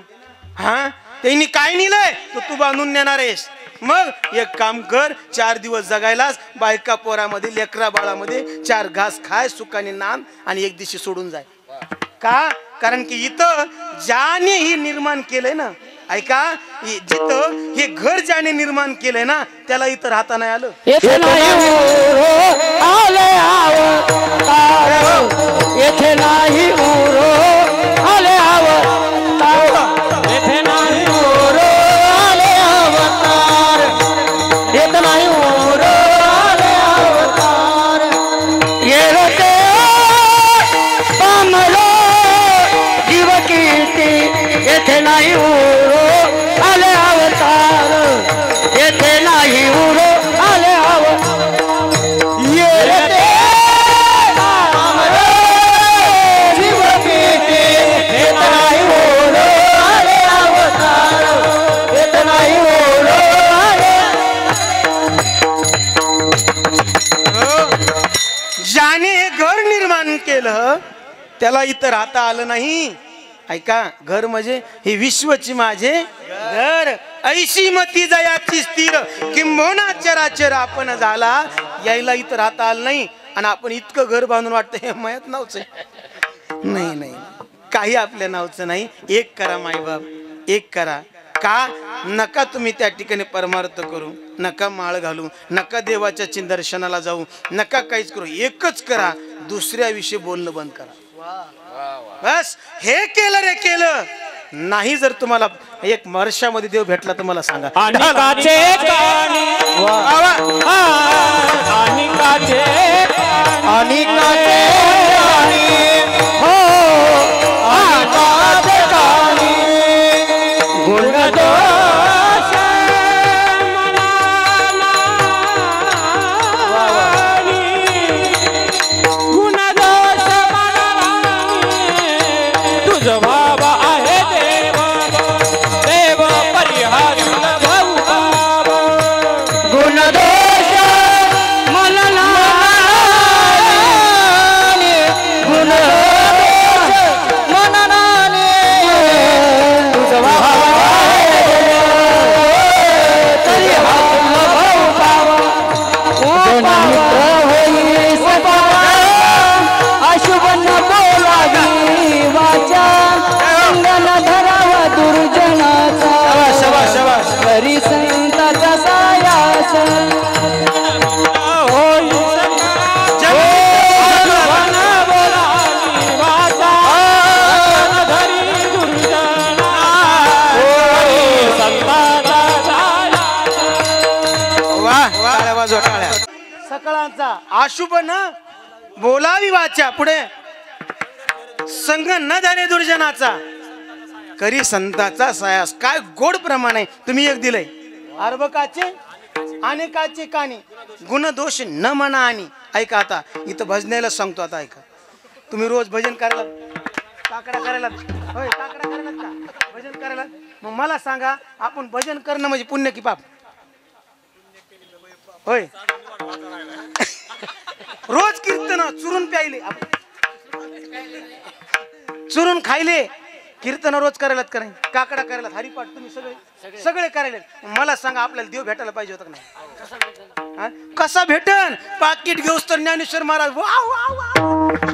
त्यांनी काय नेलंय तो तू बांधून नेणार आहेस. मग एक काम कर, 4 दिवस जगायलाच बायका पोरामध्ये लेकरा बाळामध्ये 4 घास खाय सुखाने नांद आणि एक दिवशी सोडून जाय. का? कारण की इथं ज्याने ही निर्माण केलंय ना, ऐका, जिथं हे घर ज्याने निर्माण केलंय ना त्याला इथं राहता नाही आलं. येथे नाही आले येथे नाही आले येथे नाही आले अवतार, येथे नाही आले अवतार. येते पामलो जीव कीर्ती, येथे नाही आले अवतार, येथे नाही आले अवतार. येते पामलो जीव कीर्ती, केलं त्याला इथं राहता आलं नाही. ऐका, घर म्हणजे हे विश्वची माझे घर, ऐशी मती जयाची स्थिर किंबहुना चराचर आपण झाला. यायला इथं राहता आलं नाही आणि आपण इतकं घर बांधून वाटतं हे मयात नावचं. नाही नाही, काही आपल्या नावचं नाही. एक करा माईबाप, एक करा. का नका तुम्ही त्या ठिकाणी परमार्थ करू, नका माळ घालू, नका देवाच्या चिंदर्शनाला जाऊ, नका काहीच करू. एकच करा, दुसऱ्याविषयी बोलणं बंद करा. बस हे केलं रे केलं. नाही जर तुम्हाला एक वर्षामध्ये देव भेटला तर मला सांगा. अनिकाचे काणी अनिकाचे अनिकाचे हो अनिकाचे काणी गुणदोष गुणदोष तुझ भाव आहे देव देव परिहार भाऊ गुणदोष मला गुणदोष मननाने तुझ भाव तरी अशुभ न बोलावी वाचा अंगण धरावा दुर्जनाचा हरी संताचा सायास सकाळचा अशुभ न बोलावी वाचा, पुढे संग न धरे दुर्जनाचा करी संताचा सायास. काय गोड प्रमाण आहे. तुम्ही एक दिलंय, अर्भकाचे अनेकाचे कानी गुणदोष न म्हणा. आणि ऐका, आता इथं भजनाला सांगतो. आता ऐका, तुम्ही रोज भजन करायला, काकडा करायला, होय काकडा करायला का भजन करायला, मग मला सांगा, आपण भजन करणं म्हणजे पुण्य की पाप? होय, रोज कीर्तन चुरून प्यायले, चुरून खायले, कीर्तन रोज करायलात का नाही? काकडा करायला, हरिपाठ तुम्ही सगळे सगळे करायला. मला सांगा, आपल्याला देव भेटायला पाहिजे होता का नाही? कसा भेटन? पाकिट घेऊस तर ज्ञानेश्वर महाराज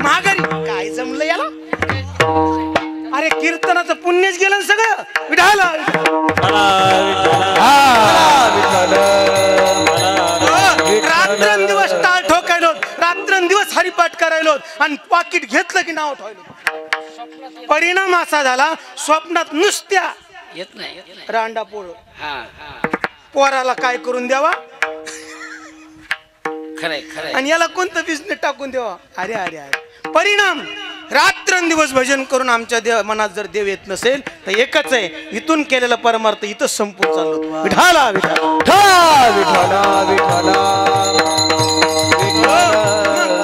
महागारी काय जमलं याला. अरे कीर्तनाचं पुण्यच गेलं सगळं. विठाला रात्रंदिवस टाळ ठोकायलो, रात्रंदिवस हरिपाठ करायलो आणि पाकिट घेतलं की नाव ठेवलं. परिणाम असा झाला, स्वप्नात नुसत्या येत नाही रांडा पोळ. पोराला काय करून द्यावा खरंय खरंय, आणि याला कोणतं बिझनेस टाकून द्यावा. अरे अरे अरे, परिणाम रात्रंदिवस भजन करून आमच्या देव मनात जर देव येत नसेल तर एकच आहे, इथून केलेला परमार्थ इथं संपून चाललो. विठाला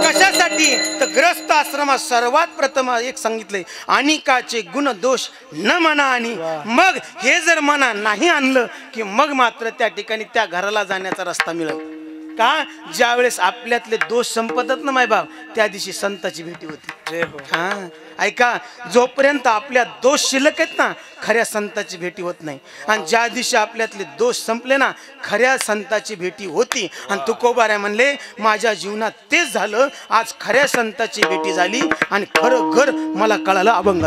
कशासाठी तर ग्रस्त आश्रमात सर्वात प्रथम एक सांगितलंय, अनिकाचे गुण दोष न म्हणा. आणि मग हे जर मना नाही आणलं की मग मात्र त्या ठिकाणी त्या घराला जाण्याचा रस्ता मिळेल. का ज्या वेळेस आपल्यातले दोष संपतात ना मायबाप, त्या दिवशी संताची भेटी होती. हा ऐका, जोपर्यंत आपल्या दोष शिल्लक आहेत ना, खऱ्या संताची भेटी होत नाही. आणि ज्या दिवशी आपल्यातले दोष संपले ना, खऱ्या संताची भेटी होती. आणि तुकोबाऱ्या म्हणले, माझ्या जीवनात तेच झालं. आज खऱ्या संताची भेटी झाली आणि खरं घर मला कळालं. अभंग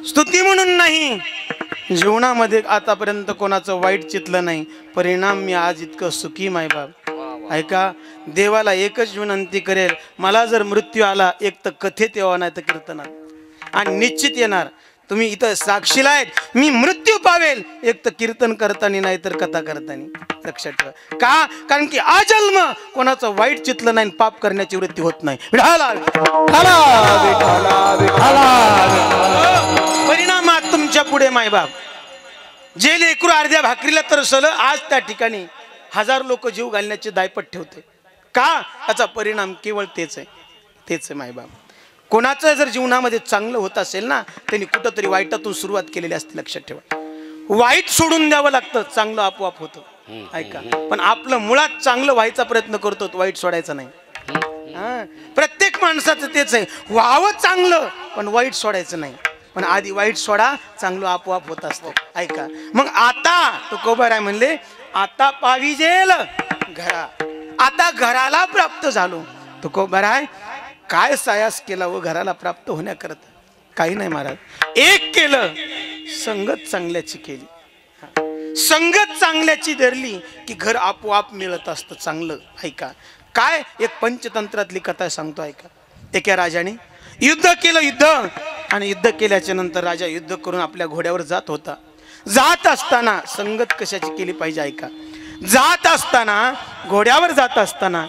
स्तुती म्हणून नाही, जीवनामध्ये आतापर्यंत कोणाचं वाईट चितलं नाही, परिणाम मी आज इतकं सुखी मायबाप. ऐका, देवाला एकच विनंती करेल, मला जर मृत्यू आला एक तर कथेत यावा नाही तर कीर्तनात, आणि निश्चित येणार. तुम्ही इथं साक्षीला आहेत, मी मृत्यू पावेल एक तर कीर्तन करताना नाही तर कथा करताना. लक्षात ठेवा. का? कारण की आजन्म कोणाचं वाईट चितलं नाही, पाप करण्याची वृत्ती होत नाही. परिणामात तुमच्या पुढे मायबाप जे लेकरू अर्ध्या भाकरीला तरसलं, आज त्या ठिकाणी 1000 लोक जीव घालण्याचे दायपट ठेवते. का? याचा परिणाम केवळ तेच आहे मायबाप. कोणाचं जर जीवनामध्ये चांगलं होत असेल ना, त्यांनी कुठंतरी वाईटातून सुरुवात केलेली असते. लक्षात ठेवा. वाईट सोडून द्यावं लागतं, चांगलं आपोआप होतं. ऐका, पण आपलं मुळात चांगलं व्हायचा प्रयत्न करतो, वाईट सोडायचा नाही. प्रत्येक माणसाचं तेच आहे, व्हावं चांगलं पण वाईट सोडायचं नाही. पण आधी वाईट सोडा, चांगलं आपोआप होत असतं. ऐका, मग आता तुकोबाराय म्हणले, आता पाविजेल घरा, आता घराला प्राप्त झालो. तुकोबाराय काय सायास केला व घराला प्राप्त होण्याकरता? काही नाही महाराज, एक केलं, संगत चांगल्याची केली. संगत चांगल्याची धरली की घर आपोआप मिळत असतं चांगलं. ऐका, काय एक पंचतंत्रातली कथा सांगतो. ऐका, एका राजाने युद्ध केलं, आणि युद्ध केल्याच्या नंतर राजा युद्ध करून आपल्या घोड्यावर जात होता. जात असताना संगत कशाची केली पाहिजे? ऐका, जात असताना, घोड्यावर जात असताना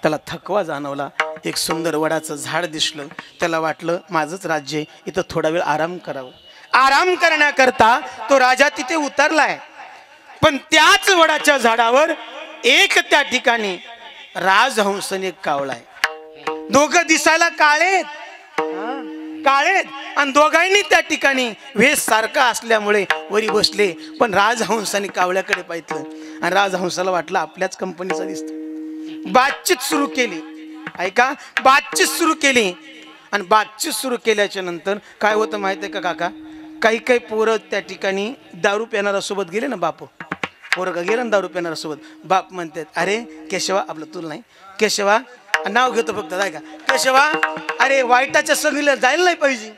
त्याला थकवा जाणवला. एक सुंदर वडाचं झाड दिसलं. त्याला वाटलं माझंच राज्य आहे, इथं थोडा वेळ आराम करावं. आराम करण्याकरता तो राजा तिथे उतरलाय. पण त्याच वडाच्या झाडावर एक त्या ठिकाणी राजहंसन एक कावळाय. दोघं दिसायला काळेत, आणि दोघांनी त्या ठिकाणी वेश सारखा असल्यामुळे वरी बसले. पण राजहंसाने कावळ्याकडे पाहिलं आणि राजहंसाला वाटलं आपल्याच कंपनीचा दिसतो. बातचीत सुरू केली. ऐका, बातचीत सुरू केली, आणि बातचीत सुरू केल्याच्या नंतर काय होतं माहिती आहे का काका? काही पोरं त्या ठिकाणी दारू पिणारा सोबत गेले ना, बाप पोरं गेलं ना दारू पिणारा सोबत. बाप म्हणतात, अरे केशवा, आपलं तुला नाही केशवा, नाव घेतो फक्त, ऐका, केशवा, अरे वाईटाच्या संगतीला जायला नाही पाहिजे,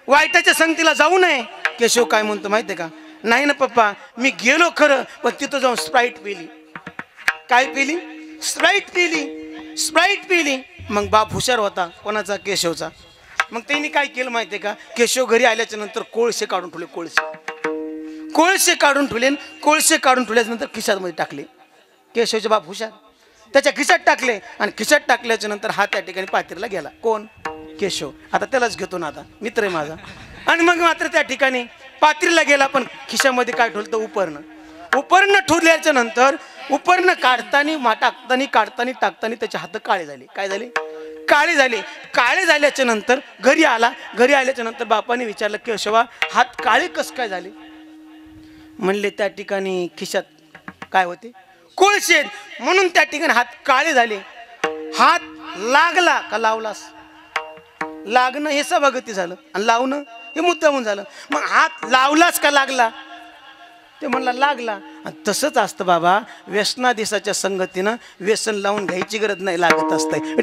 वाईटाच्या संगतीला जाऊ नये. केशव काय म्हणतो माहिती आहे का? नाही ना पप्पा, मी गेलो खरं, पण तिथं जाऊन स्प्राईट पिली. काय पिली? स्प्राईट पिली. मग बाप हुशार होता. कोणाचा? केशवचा. मग त्यांनी काय केलं माहितीये का? केशव घरी आल्याच्या नंतर कोळसे काढून ठेवले. कोळसे काढून ठेवल्याच्या नंतर खिशात मध्ये टाकले. केशवचे बाप हुशार, त्याच्या खिशात टाकले, आणि खिशात टाकल्याच्या नंतर हा त्या ठिकाणी पाथरीला गेला. कोण? केशव. आता त्यालाच घेतो ना, आता मित्र आहे माझा. आणि मग मात्र त्या ठिकाणी पाथरीला गेला, पण खिशामध्ये काय ठेवलं? उपरणं ठेवल्याच्या नंतर उपरणं काढताना त्याचे हात काळे झाले. काय झाले? काळे झाल्याच्या नंतर घरी आल्याच्या नंतर बापाने विचारलं, केशवा हात काळे कस काय झाले? म्हणले त्या ठिकाणी खिशात काय होते? कोळसे, म्हणून त्या ठिकाणी हात काळे झाले. हात लागला का लावलास? लागणं हे सभागती झालं, आणि लावणं हे मुद्दामून झालं. मग हात लावलास का लागला? ते म्हणला लागला. आणि तसंच असतं बाबा, व्यसनाधीशाच्या संगतीनं व्यसन लावून घ्यायची गरज नाही, लागत असतंय.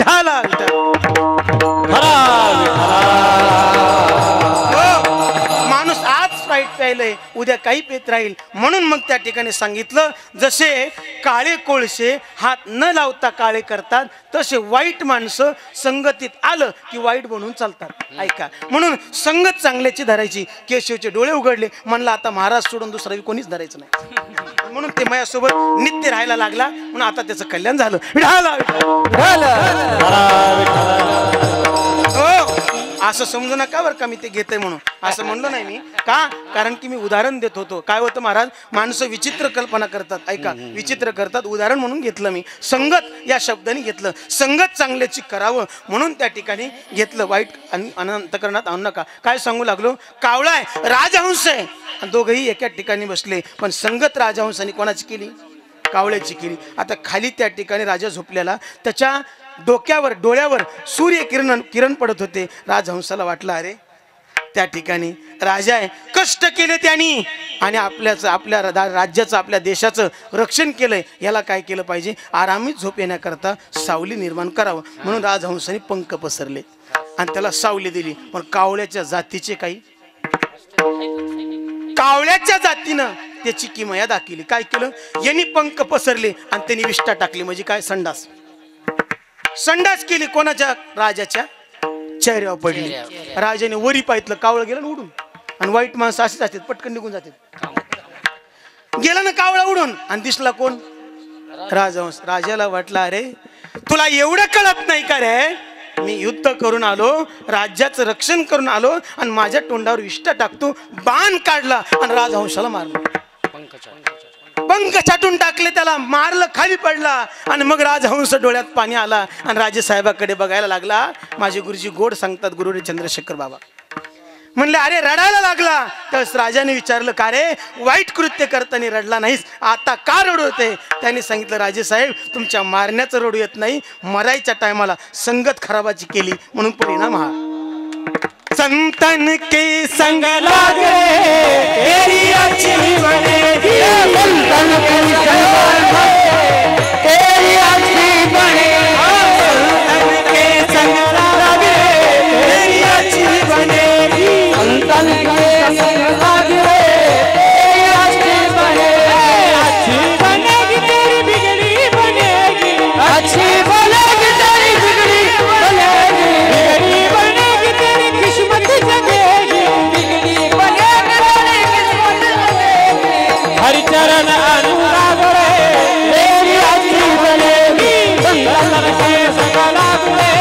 माणूस आज वाईट प्यायलंय उद्या काही पेत राहील. म्हणून मग त्या ठिकाणी सांगितलं, जसे काळे कोळसे हात न लावता काळे करतात, तसे वाईट माणसं संगतीत आलं की वाईट बनवून चालतात. ऐका, म्हणून संगत चांगल्याची धरायची. केशवचे डोळे उघडले, म्हणलं आता महाराज सोडून दुसरा कोणीच धरायचं नाही. म्हणून ते माझ्यासोबत नित्य राहायला लागला. म्हणून आता त्याचं कल्याण झालं. हो, असं समजू नका बरं का मी ते घेतोय म्हणून, असं म्हणलो नाही मी. का? कारण की मी उदाहरण देत होतो. काय होतं महाराज, माणसं विचित्र कल्पना करतात. ऐका, विचित्र करतात. उदाहरण म्हणून घेतलं मी. संगत या शब्दाने घेतलं. संगत चांगल्याची करावं म्हणून त्या ठिकाणी घेतलं. वाईट अंतकरणात आणू नका. काय सांगू लागलो, कावळा आहे, राजहंस आहे, दोघंही एका ठिकाणी बसले. पण संगत राजहंसाने कोणाची केली? कावळ्याची केली. आता खाली त्या ठिकाणी राजा झोपलेला, त्याच्या डोक्यावर डोळ्यावर सूर्य किरण पडत होते. राजहंसाला वाटलं, अरे त्या ठिकाणी राजा आहे, कष्ट केले त्यांनी आणि आपल्या राज्याचं आपल्या देशाचं रक्षण केलंय, याला काय केलं पाहिजे, आरामीत झोप येण्याकरता सावली निर्माण करावं. म्हणून राजहंसाने पंख पसरले आणि त्याला सावली दिली. पण कावळ्याच्या जातीचे काही, कावळ्याच्या जातीनं त्याची किमया दाखवली. काय केलं, यांनी पंख पसरले आणि त्यांनी विष्ठा टाकली. म्हणजे काय, संडास. संडास केली कोणाच्या? राजाच्या चेहऱ्यावर पडली. राजाने वरी पाहितलं, कावळं गेलं ना उडून. आणि वाईट माणसं असेच असतात, पटकन निघून जातात. गेला ना कावळा उडून आणि दिसला कोण? राजहंस. राजाला वाटलं, अरे तुला एवढं कळत नाही का रे, मी युद्ध करून आलो, राज्याचं रक्षण करून आलो आणि माझ्या तोंडावर विष्ठा टाकतो. बाण काढला आणि राजहंसाला मारला. पंख छाटून टाकले, त्याला मारलं, खाली पडला. आणि मग राजहंस डोळ्यात पाणी आला आणि राजेसाहेबाकडे बघायला लागला. माझे गुरुजी गोड सांगतात, गुरुजी चंद्रशेखर बाबा म्हणले, अरे रडायला लागला. तर राजाने विचारलं, का रे वाईट कृत्य करताना रडला नाहीस, आता का रडवते? त्यांनी सांगितलं, राजेसाहेब तुमच्या मारण्याचं रडू येत नाही, मरायच्या टायमाला संगत खराबाची केली म्हणून परिणाम हा. संतन के संग लाग तेरी अच्छी बनेगी, संतन के संग तेरी अच्छी बनेगी, संतन के संग लाग तेरी अच्छी बनेगी, संतन के संग लाग तेरी अच्छी बनेगी, अच्छी बनेगी तेरी बिगड़ी बनेगी, अच्छी बनेगी तेरी बिगड़ी बनेगी, बिगड़ी बनेगी तेरी किस्मत जगेगी, बिगड़ी बनेगी तेरी किस्मत जगेगी, हरि चरण अनुराग रे तेरी अच्छी बनेगी, संतन के संग लाग रे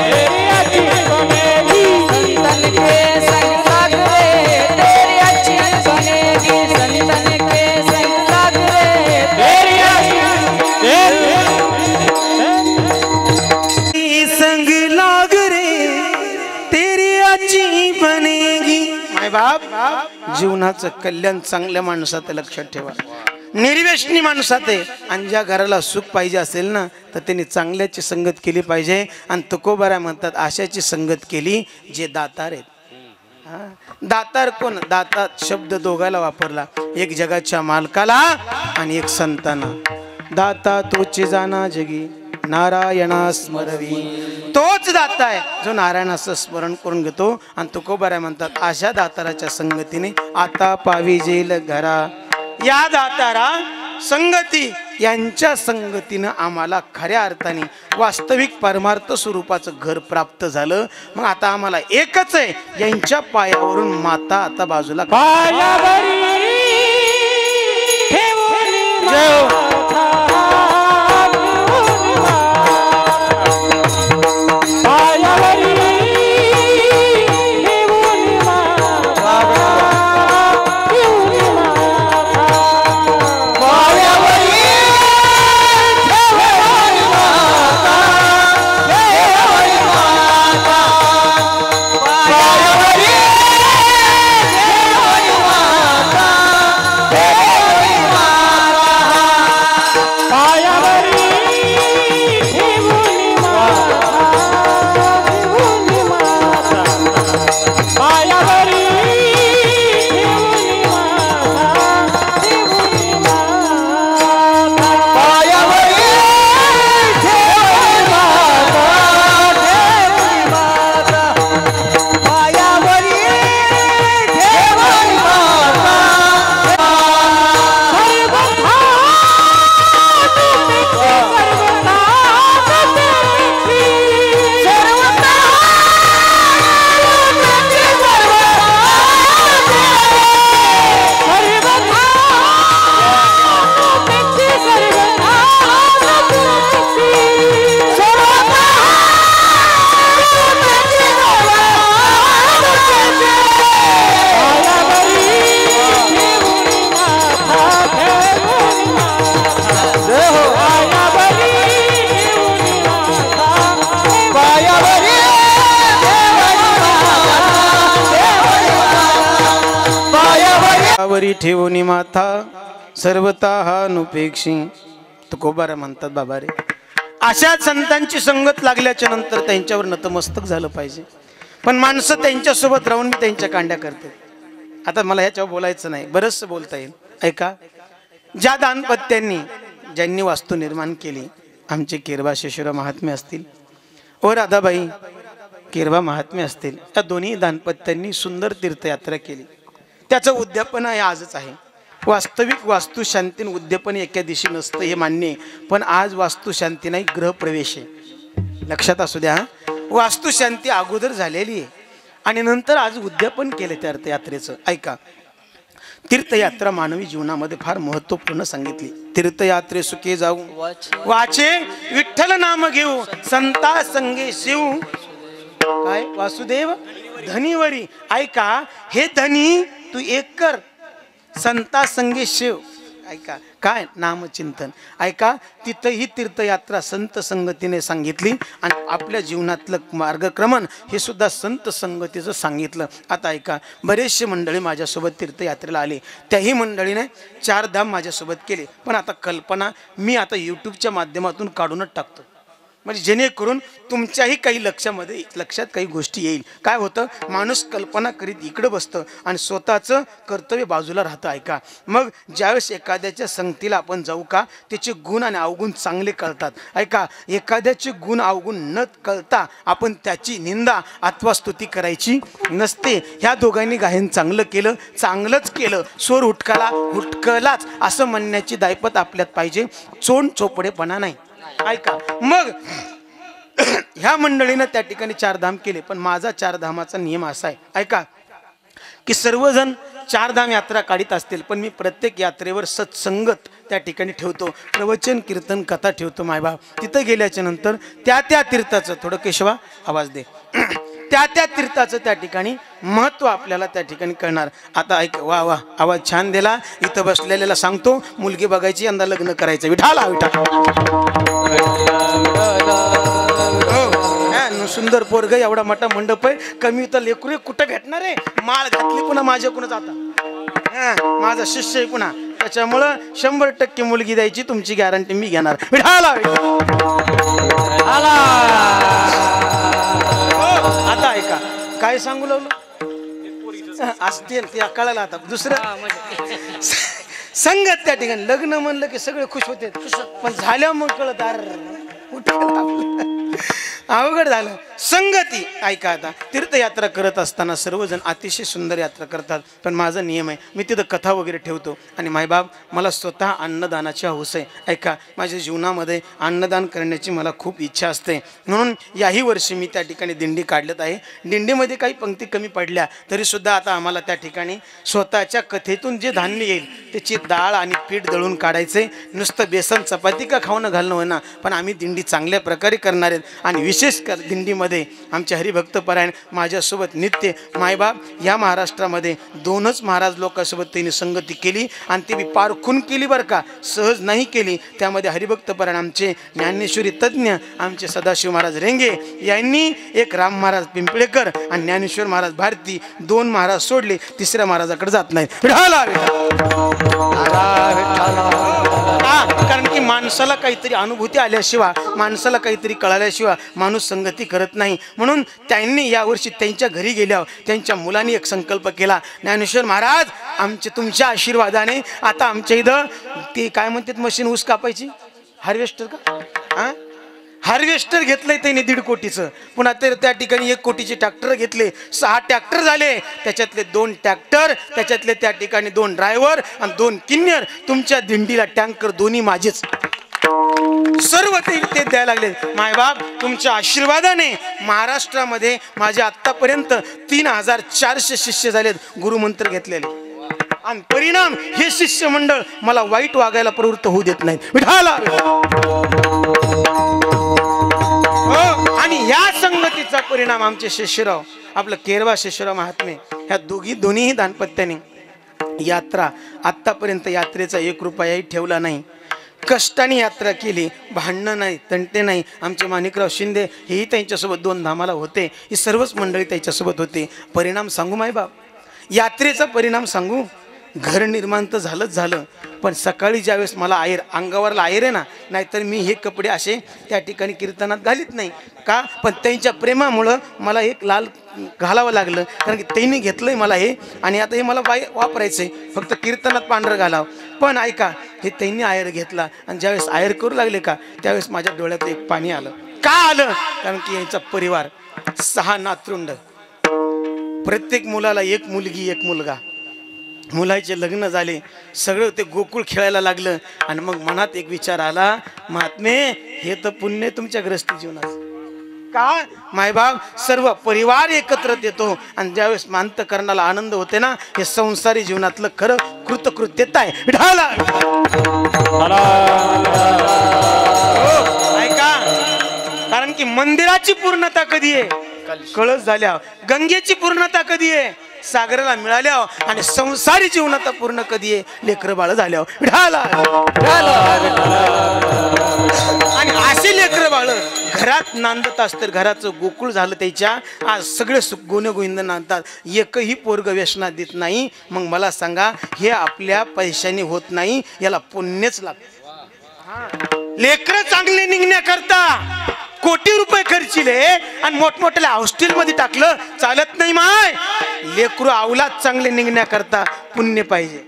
तेरी अच्छी बनेगी, संतन के संग लाग रे तेरी अच्छी बनेगी, संतन के संग लाग रे तेरी अच्छी संग लाग रे तेरी अच्छी बनेगी. माय बाप, जीवनाचं कल्याण चांगल्या माणसात लक्षात ठेवा. निर्व्यसनी माणसात आहे. आणि ज्या घराला सुख पाहिजे असेल ना, तर त्यांनी चांगल्याची संगत केली पाहिजे. आणि तुकोबारा म्हणतात, अशाची संगत केली जे दातार आहेत. दातार कोण? दाता शब्द दोघाला वापरला, एक जगाच्या मालकाला आणि एक संतांना. दाता तोचे जाना जगी नारायणा स्मरवी, तोच दाता आहे जो नारायणाचं स्मरण करून घेतो. आणि तुकोबारा म्हणतात, अशा दाताराच्या संगतीने आता पावी जेल घरा. या दातारा संगती यांच्या संगतीनं आम्हाला खऱ्या अर्थाने वास्तविक परमार्थ स्वरूपाचं घर प्राप्त झालं. मग आता आम्हाला एकच आहे, यांच्या पायावरून माता आता बाजूला पायावरी ठेवून माथा सर्वता हा नुपेक्षी तुकोबारा म्हणतात बाबा रे. अशा संतांची संगत लागल्याच्या नंतर त्यांच्यावर नतमस्तक झालं पाहिजे. पण माणसं त्यांच्यासोबत राहून मी त्यांच्या कांड्या करते. आता मला ह्याच्यावर बोलायचं नाही, बरंचसं बोलता येईल. ऐका, ज्या दाम्पत्यांनी ज्यांनी वास्तू निर्माण केली, आमचे केरबा शेषुरा महात्मे असतील व राधाबाई केरबा महात्मे असतील, या दोन्ही दाम्पत्यांनी सुंदर तीर्थयात्रा केली. त्याचं उद्यापन आहे आजच आहे. वास्तविक वास्तुशांतीन उद्यापन एका दिवशी नसतं हे मान्य आहे, पण आज वास्तुशांती नाही, गृहप्रवेश आहे. लक्षात असू द्या, वास्तुशांती अगोदर झालेली आहे आणि नंतर आज उद्यापन केले त्या तीर्थयात्रेचं. ऐका, तीर्थयात्रा मानवी जीवनामध्ये फार महत्वपूर्ण सांगितली. तीर्थयात्रे सुखे जाऊ वाचे विठ्ठल नाम घेऊ संता संगे शिव काय वासुदेव धनीवरी. ऐका, हे धनी तू एक कर, संता संगे शिव. ऐका, काय नामचिंतन. ऐका, तिथं ही तीर्थयात्रा संत संगतीने सांगितली आणि आपल्या जीवनातलं मार्गक्रमण हे सुद्धा संत संगतीचं सांगितलं. आता ऐका, बरेचसे मंडळी माझ्यासोबत तीर्थयात्रेला आले, त्याही मंडळीने 4 धाम माझ्यासोबत केले. पण आता कल्पना मी आता यूट्यूबच्या माध्यमातून काढूनच टाकतो, म्हणजे जेणेकरून तुमच्याही काही लक्षात काही गोष्टी येईल. काय होतं, माणूस कल्पना करीत इकडं बसतं आणि स्वतःचं कर्तव्य बाजूला राहतं. ऐका, मग ज्यावेळेस एखाद्याच्या संगतीला आपण जाऊ का, त्याचे गुण आणि अवगुण चांगले कळतात. ऐका, एखाद्याचे गुण अवगुण न कळता आपण त्याची निंदा अथवा स्तुती करायची नसते. ह्या दोघांनी गायन चांगलं केलं, चांगलंच केलं, स्वर हुटकलाच असं म्हणण्याची दायपत आपल्यात पाहिजे, चोंड चोपडेपणा नाही. ऐका, मग ह्या मंडळीनं त्या ठिकाणी 4 धाम केले. पण माझा 4 धामाचा नियम असा आहे, ऐका, की सर्वजण 4 धाम यात्रा काढीत असतील, पण मी प्रत्येक यात्रेवर सत्संगत त्या ठिकाणी ठेवतो, प्रवचन कीर्तन कथा ठेवतो. मायबाप, तिथं गेल्याच्या नंतर त्या तीर्थाचं थोडं केशवा आवाज दे, त्या तीर्थाचं त्या ठिकाणी महत्त्व आपल्याला त्या ठिकाणी कळणार. आता ऐक, वा वा, आवाज छान दिला. इथं बसलेल्याला सांगतो, मुलगी बघायची, यंदा लग्न करायचं. विठाला विठा, सुंदर पोरग, एवढा मोठा मंडप आहे, कमी तर लेकरू कुठं भेटणार आहे. माळ घातली पुन्हा माझ्याकडूनच, आता माझा शिष्य आहे पुन्हा, त्याच्यामुळं 100% मुलगी द्यायची तुमची गॅरंटी मी घेणार. विठाला आता ऐका, काय सांगू लागलो असते ते कळायला. आता दुसरं संगत त्या ठिकाणी लग्न म्हणलं की सगळे खुश होते, पण झाल्या मग कळत अवघड झालं. संगती. ऐका, आता तीर्थयात्रा करत असताना सर्वजण अतिशय सुंदर यात्रा करतात, पण माझा नियम आहे, मी तिथं कथा वगैरे ठेवतो. आणि मायबाप, मला स्वतः अन्नदानाची हौस आहे. ऐका, माझ्या जीवनामध्ये अन्नदान करण्याची मला खूप इच्छा असते, म्हणून याही वर्षी मी त्या ठिकाणी दिंडी काढत आहे. दिंडीमध्ये काही पंक्ती कमी पडल्या तरीसुद्धा आता आम्हाला त्या ठिकाणी स्वतःच्या कथेतून जे धान्य येईल त्याची डाळ आणि पीठ दळून काढायचे. नुसतं बेसन चपाती का खाऊन घालणं होईना, पण आम्ही दिंडी चांगल्या प्रकारे करणार आहेत. आणि विशेष कर दिंडीमध्ये आमचे हरिभक्तपरायण माझ्यासोबत नित्य. मायबाप, या महाराष्ट्रामध्ये 2च महाराज लोकांसोबत त्यांनी संगती केली आणि ती बी पारखून केली बरं का, सहज नाही केली. त्यामध्ये हरिभक्तपरायण आमचे ज्ञानेश्वरी तज्ज्ञ आमचे सदाशिव महाराज रेंगे यांनी, एक राम महाराज पिंपळेकर आणि ज्ञानेश्वर महाराज भारती, 2 महाराज सोडले, 3ऱ्या महाराजाकडे जात नाही. कारण की माणसाला काहीतरी अनुभूती आल्याशिवाय, माणसाला काहीतरी कळाल्याशिवाय माणूस संगती करत नाही. म्हणून त्यांनी यावर्षी त्यांच्या घरी गेल्यावर त्यांच्या मुलांनी एक संकल्प केला, ज्ञानेश्वर महाराज, आमचे तुमच्या आशीर्वादाने आता आमच्या इथं ते काय म्हणतात मशीन ऊस कापायची, हार्वेस्टर का, हार्वेस्टर घेतलंय त्यांनी 1.5 कोटीचं. पुन्हा तर त्या ठिकाणी 1 कोटीचे ट्रॅक्टर घेतले, 6 ट्रॅक्टर झाले. त्याच्यातले 2 ट्रॅक्टर, त्याच्यातले त्या ठिकाणी 2 ड्रायव्हर आणि 2 किन्नर. तुमच्या दिंडीला टँकर दोन्ही माझेच, सर्व ते द्यायला लागले. मायबाप, तुमच्या आशीर्वादाने महाराष्ट्रामध्ये माझे आतापर्यंत 3400 शिष्य झालेत, गुरुमंत्र घेतलेले. आणि परिणाम, हे शिष्य मंडळ मला वाईट वागायला प्रवृत्त होऊ देत नाहीत. विठाला. आणि ह्या संगतीचा परिणाम आमचे शिष्यराव, आपलं केरबा शिष्यराव महात्मे, ह्या दोन्हीही दाम्पत्याने यात्रा आतापर्यंत यात्रेचा 1 रुपयाही ठेवला नाही. कष्टाने यात्रा केली, भांडणं नाही, तंटे नाही. आमचे माणिकराव शिंदे हेही त्यांच्यासोबत 2 धामाला होते, ही सर्वच मंडळी त्यांच्यासोबत होते. परिणाम सांगू मायबाप, यात्रेचा परिणाम सांगू. घर निर्माण तर झालंच झालं, पण सकाळी ज्यावेळेस मला अंगावरला आहेर आहे ना, नाहीतर मी हे कपडे असे त्या ठिकाणी कीर्तनात घालीत नाही का. पण त्यांच्या प्रेमामुळं मला एक लाल घालावं लागलं, कारण की त्यांनी घेतलंय मला हे, आणि आता हे मला वापरायचं आहे, फक्त कीर्तनात पांढरं घालावं. पण ऐका, हे त्यांनी आहेर घेतला आणि ज्यावेळेस आहेर करू लागले का, त्यावेळेस माझ्या डोळ्यात एक पाणी आलं. का आलं? कारण की यांचा परिवार 6 नातरुंड, प्रत्येक मुलाला एक मुलगी एक मुलगा, मुलाचे लग्न झाले, सगळं ते गोकुळ खेळायला लागलं. आणि मग मनात एक विचार आला, महात्मे हे तर पुण्य तुमच्या ग्रस्ती जीवनाचं. का? मायबाप सर्व परिवार एकत्र येतो आणि ज्यावेळेस अंतःकरणाला आनंद होते ना, हे संसारी जीवनातलं खरं कृतकृत्यता आहे. ऐका, कारण की मंदिराची पूर्णता कधी आहे? कळस झाल्या. गंगेची पूर्णता कधी आहे? सागराला मिळाल्या. आणि संसारी जीवनात पूर्ण कधी आहे? लेकरं बाळ झाल्यावर. आणि असे लेकरं बाळ घरात नांदत असतात, घराचं गोकुळ झालं त्याच्या. आज सगळे गुण गोविंद नांदतात, एकही पोरग व्यसनात देत नाही. मग मला सांगा, हे आपल्या पैशाने होत नाही, याला पुण्यच लागतं. लेकरं चांगले निघण्याकरता कोटी रुपये खर्चिले आणि मोठमोठ्या हॉस्टेलमध्ये टाकलं, चालत नाही. माय लेकरू अवलाद चांगले निघण्याकरता पुण्य पाहिजे.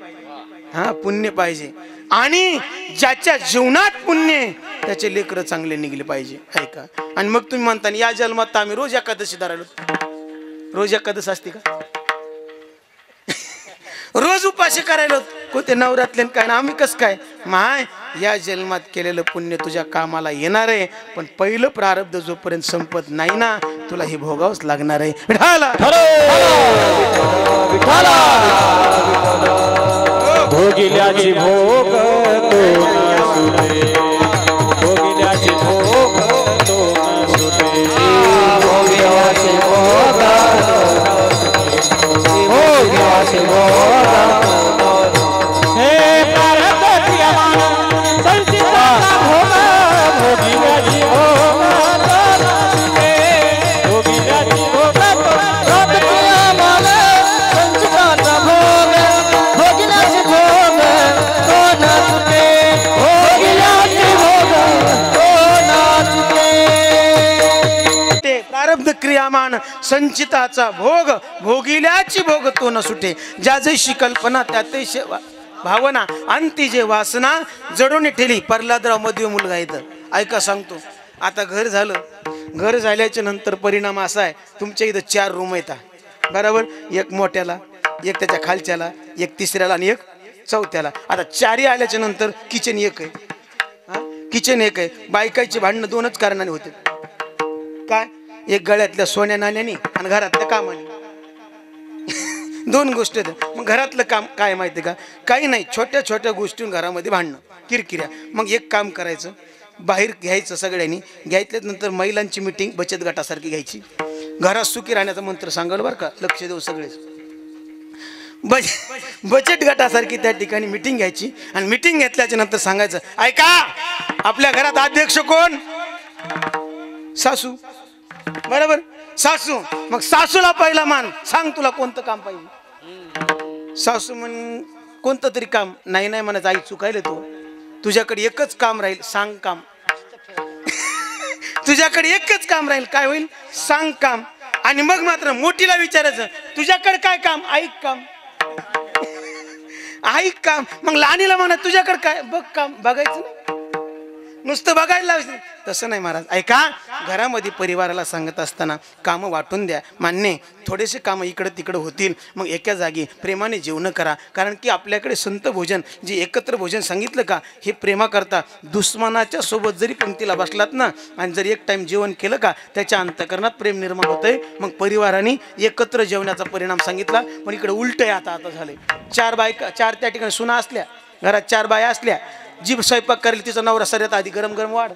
हा, पुण्य पाहिजे. आणि ज्याच्या जीवनात पुण्य, त्याचे लेकरं चांगले निघले पाहिजे. ऐका, आणि मग तुम्ही म्हणता या जन्मात आम्ही रोज एकादशी धरायलो. रोज एकादश असते का? रोज उपाशी करायलो कोणते नवरातले काय ना, आम्ही कस काय? माय या जन्मात केलेलं पुण्य तुझ्या कामाला येणार आहे, पण पहिलं प्रारब्ध जोपर्यंत संपत नाही ना, तुला हे भोगावंच लागणार आहे. भोगिल्याची भोग तो न सुटे, भोगिल्याची भोग तो न सुटे, भोगिल्याची भोग भोगिल्याची भोग. हे प्रारब्ध क्रियमान संचिताचा भोग, भोगिल्याची भोग तो न सुटे, भोगिल्याची भोग प्रारब्ध क्रियमान संचिताचा भोग, भोगिल्याची भोग तो न सुटे, भोगिल्याची भोग तो न सुटे. प्रारब्ध क्रियामान संचिताचा भोग, भोगिल्याची भोग तो न सुटे. ज्या जैशी कल्पना त्या तैशी भावना, अंती जे वासना जडून ठेली. प्रल्हादराव मध्ये मुलगा इथं. ऐका सांगतो, आता घर झालं, घर झाल्याच्या नंतर परिणाम असा आहे, तुमच्या इथं 4 रूम येतात बरोबर. एक मोठ्याला, एक त्याच्या खालच्याला, एक तिसऱ्याला आणि एक चौथ्याला. आता 4 आल्याच्या नंतर किचन एक आहे. किचन एक आहे. बायकाची भांडणं 2च कारणाने होते. काय? एक गळ्यातल्या सोन्या नाण्याने आणि घरातल्या कामाने. 2 गोष्टी आहेत. मग घरातलं काम काय माहिती का? काही नाही, छोट्या छोट्या गोष्टींवर घरामध्ये भांडणं, किरकिऱ्या. मग एक काम करायचं, बाहेर घ्यायचं, सगळ्यांनी घ्यायच्यानंतर महिलांची मिटिंग बचत गटासारखी घ्यायची. घरात सुखी राहण्याचा मंत्र सांगाल बरं का, लक्ष देऊ सगळेच. बचत गटासारखी त्या ठिकाणी मिटिंग घ्यायची आणि मिटिंग घेतल्याच्या नंतर सांगायचं, ऐका आपल्या घरात अध्यक्ष कोण? सासू. बरोबर, सासू. मग सासूला पहिला मान, सांग तुला कोणतं काम पाहिजे. सासू म्हण कोणतं तरी काम. नाही नाही म्हणायचं, आई चुकायले तो, तुझ्याकडे एकच काम राहील, सांग काम. तुझ्याकडे एकच काम राहील, काय होईल? सांग काम. आणि मग मात्र मोठीला विचारायचं, तुझ्याकडे काय काम? ऐक काम. ऐक काम. मग लहानीला म्हणा, तुझ्याकडे काय? बघ काम. बघायचं नाही, नुसतं बघायला लावायचं. तसं नाही महाराज. ऐका, घरामध्ये परिवाराला सांगत असताना कामं वाटून द्या. मान्य, थोडेसे कामं इकडं तिकडं होतील, मग एका जागी प्रेमाने जेवण करा. कारण की आपल्याकडे संत भोजन, जे एकत्र भोजन सांगितलं का, हे प्रेमा करता. दुश्मनाच्या सोबत जरी पंक्तीला बसलात ना आणि जर एक टाइम जेवण केलं का, त्याच्या अंतःकरणात प्रेम निर्माण होतंय. मग परिवाराने एकत्र जेवण्याचा परिणाम सांगितला. पण इकडे उलट आहे. आता झालंय, 4 बायका, 4 त्या ठिकाणी सुना असल्या, घरात 4 बाया असल्या, जी स्वयंपाक करेल तिचा नवरा सऱ्यात आधी गरम गरम वाढ,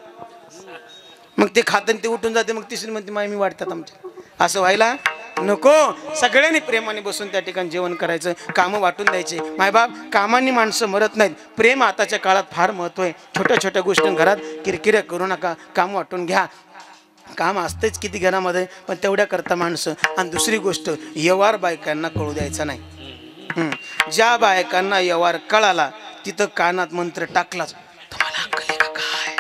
मग ते खातं ते उठून जाते. मग तिसरी म्हणते माय मी वाढतात आमच्या. असं व्हायला नको. सगळ्यांनी प्रेमाने बसून त्या ठिकाणी जेवण करायचं, कामं वाटून द्यायचे. मायबाप, कामांनी माणसं मरत नाहीत. प्रेम आताच्या काळात फार महत्त्व आहे. छोट्या छोट्या गोष्टी घरात किरकिऱ्या करू नका, काम वाटून घ्या. काम असतेच किती घरामध्ये, पण तेवढ्या करता माणसं. आणि दुसरी गोष्ट, व्यवहार बायकांना कळू द्यायचा नाही. ज्या बायकांना व्यवहार कळाला तिथं कानात मंत्र टाकलाच. तुम्हाला अक्कल आहे का काय?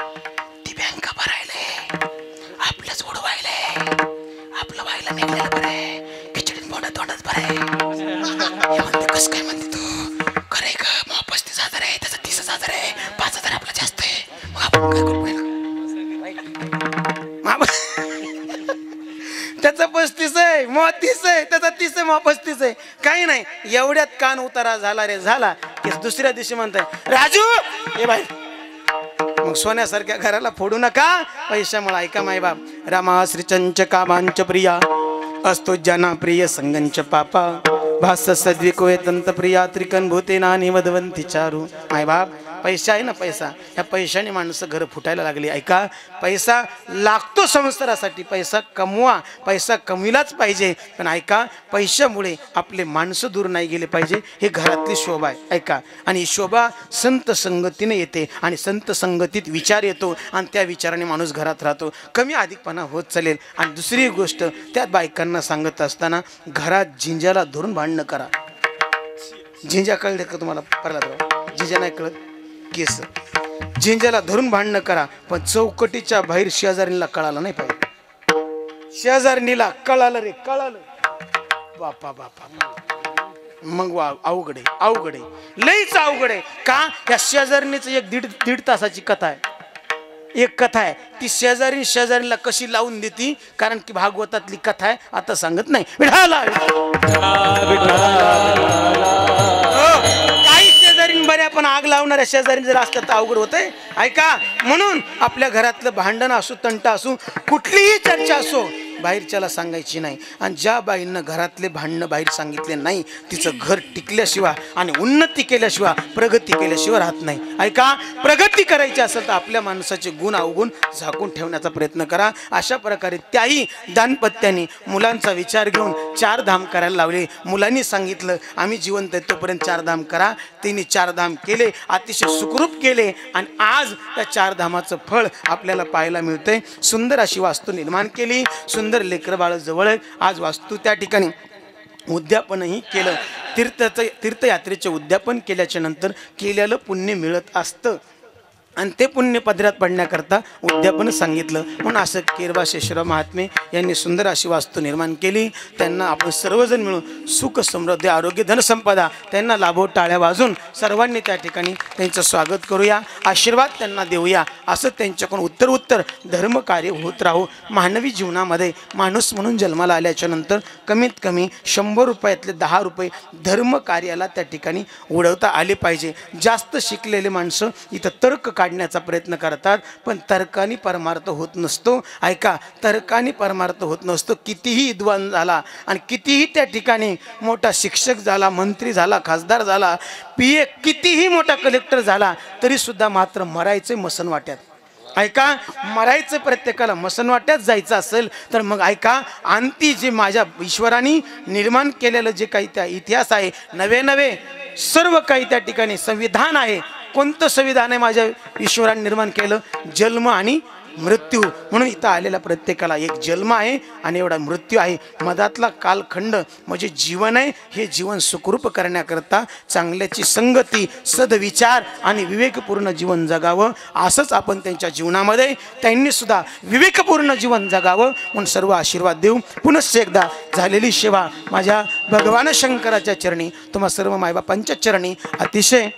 ती बँका भरायले, आपलंच उडवायले, आपलं व्हायला निघलेलं बरं, खिचडीत मोठा तोंडच बरं. कस काय म्हणते तू? खरंय का? मग 35,000 आहे, त्याचा 30,000 आहे, 5,000 आपला जास्त आहे, मग आपण काय करू? त्याचा 35 आहे, मग 30 आहे, त्याचा 30 आहे, मग 35 आहे. काही नाही, एवढ्यात कान उतारा झाला रे झाला की दुसऱ्या दिवशी म्हणताय राजू ए बाई, मग सोन्यासारख्या घराला फोडू नका पैशामुळे. ऐका माय बाप, रामा श्रीचंच कामांच प्रिया असतो जना प्रिय संगंच पापा भास सद्विकोय तंत प्रिया त्रिकन भूतेना निवदवंती चारू. माय बाप, पैसा आहे ना, पैसा, ह्या पैशाने माणसं घर फुटायला लागली. ऐका, पैसा लागतो संसारासाठी, पैसा कमवा, पैसा कमविलाच पाहिजे. पण ऐका, पैशामुळे आपले माणसं दूर नाही गेले पाहिजे, हे घरातली शोभा आहे. ऐका, आणि ही शोभा संत संगतीने येते, आणि संत संगतीत विचार येतो, आणि त्या विचाराने माणूस घरात राहतो, कमी अधिकपणा होत चालेल. आणि दुसरी गोष्ट, त्या बायकांना सांगत असताना घरात झिंजाला धरून भांडणं करा. झिंजा कळले का तुम्हाला? परला झिंजा नाही कळत, केस. झिंजाला धरून भांडणं करा, पण चौकटीच्या बाहेर शेजारीला कळालं नाही पाहिजे. शेजारणीला कळालं रे, कळालं, बापा बापा, मग वा अवघड आहे, अवघड आहे, लईच अवघड आहे. का? या शेजारणीचं एक दीड तासाची कथा आहे. एक कथा आहे, ती शेजारीला कशी लावून देती, कारण की भागवतातली कथा आहे, आता सांगत नाही. काही शेजारी बऱ्या, पण आग लावणाऱ्या शेजारी जर असतात तर अवघड होतंय. ऐका, म्हणून आपल्या घरातलं भांडण असो, तंटा असो, कुठलीही चर्चा असो, बाहेरच्याला सांगायची नाही. आणि ज्या बाईंना घरातले भांडणं बाहेर सांगितले नाही, तिचं घर टिकल्याशिवाय आणि उन्नती केल्याशिवाय, प्रगती केल्याशिवाय राहत नाही. ऐका, प्रगती करायची असेल तर आपल्या माणसाचे गुण अवगुण झाकून ठेवण्याचा प्रयत्न करा. अशा प्रकारे त्याही दाम्पत्याने मुलांचा विचार घेऊन 4 धाम करायला लावले. मुलांनी सांगितलं आम्ही जिवंत आहे तोपर्यंत 4 धाम करा. त्यांनी 4 धाम केले, अतिशय सुखरूप केले, आणि आज त्या 4 धामाचं फळ आपल्याला पाहायला मिळतंय. सुंदर अशी वास्तू निर्माण केली, सुंदर लेकर बाळ जवळ. आज वास्तू त्या ठिकाणी उद्यापनही केलं. तीर्थयात्रेचे उद्यापन केल्याच्या नंतर केलेलं पुण्य मिळत असतं, आणि ते पुण्य पदरात पडण्याकरता उद्यापन सांगितलं. म्हणून असं केरबा शेषराव महात्मे यांनी सुंदर अशी वास्तू निर्माण केली. त्यांना आपण सर्वजण मिळून सुख समृद्धी आरोग्य धनसंपदा त्यांना लाभो, टाळ्या वाजून सर्वांनी त्या ठिकाणी त्यांचं स्वागत करूया, आशीर्वाद त्यांना देऊया. असं त्यांच्याकडून उत्तर धर्मकार्य होत राहू. मानवी जीवनामध्ये माणूस म्हणून जन्माला आल्याच्या नंतर कमीत कमी 100 रुपयातले 10 रुपये धर्मकार्याला त्या ठिकाणी उडवता आले पाहिजे. जास्त शिकलेले माणसं इथं तर्क काढण्याचा प्रयत्न करतात, पण तर्काने परमार्थ होत नसतो. ऐका, तर्काने परमार्थ होत नसतो. कितीही विद्वान झाला आणि कितीही त्या ठिकाणी मोठा शिक्षक झाला, मंत्री झाला, खासदार झाला, PA कितीही मोठा कलेक्टर झाला, तरी सुद्धा मात्र मरायचे मसनवाट्यात. ऐका, मरायचं प्रत्येकाला मसनवाट्यात जायचं असेल तर मग ऐका, अंती जे माझ्या ईश्वराने निर्माण केलेलं जे काही त्या इतिहास आहे, नवे सर्व काही त्या ठिकाणी संविधान आहे. कोणतं संविधान आहे माझ्या ईश्वराने निर्माण केलं? जन्म आणि मृत्यू. म्हणून इथं आलेल्या प्रत्येकाला एक जन्म आहे आणि एवढा मृत्यू आहे. मधातला कालखंड म्हणजे जीवन आहे. हे जीवन सुखरूप करण्याकरता चांगल्याची संगती, सद्विचार आणि विवेकपूर्ण जीवन जगावं. असंच आपण त्यांच्या जीवनामध्ये त्यांनी सुद्धा विवेकपूर्ण जीवन जगावं म्हणून सर्व आशीर्वाद देऊ. पुनश्च एकदा झालेली सेवा माझ्या भगवान शंकराच्या चरणी, तुम्हा सर्व मायबापांच्या चरणी अतिशय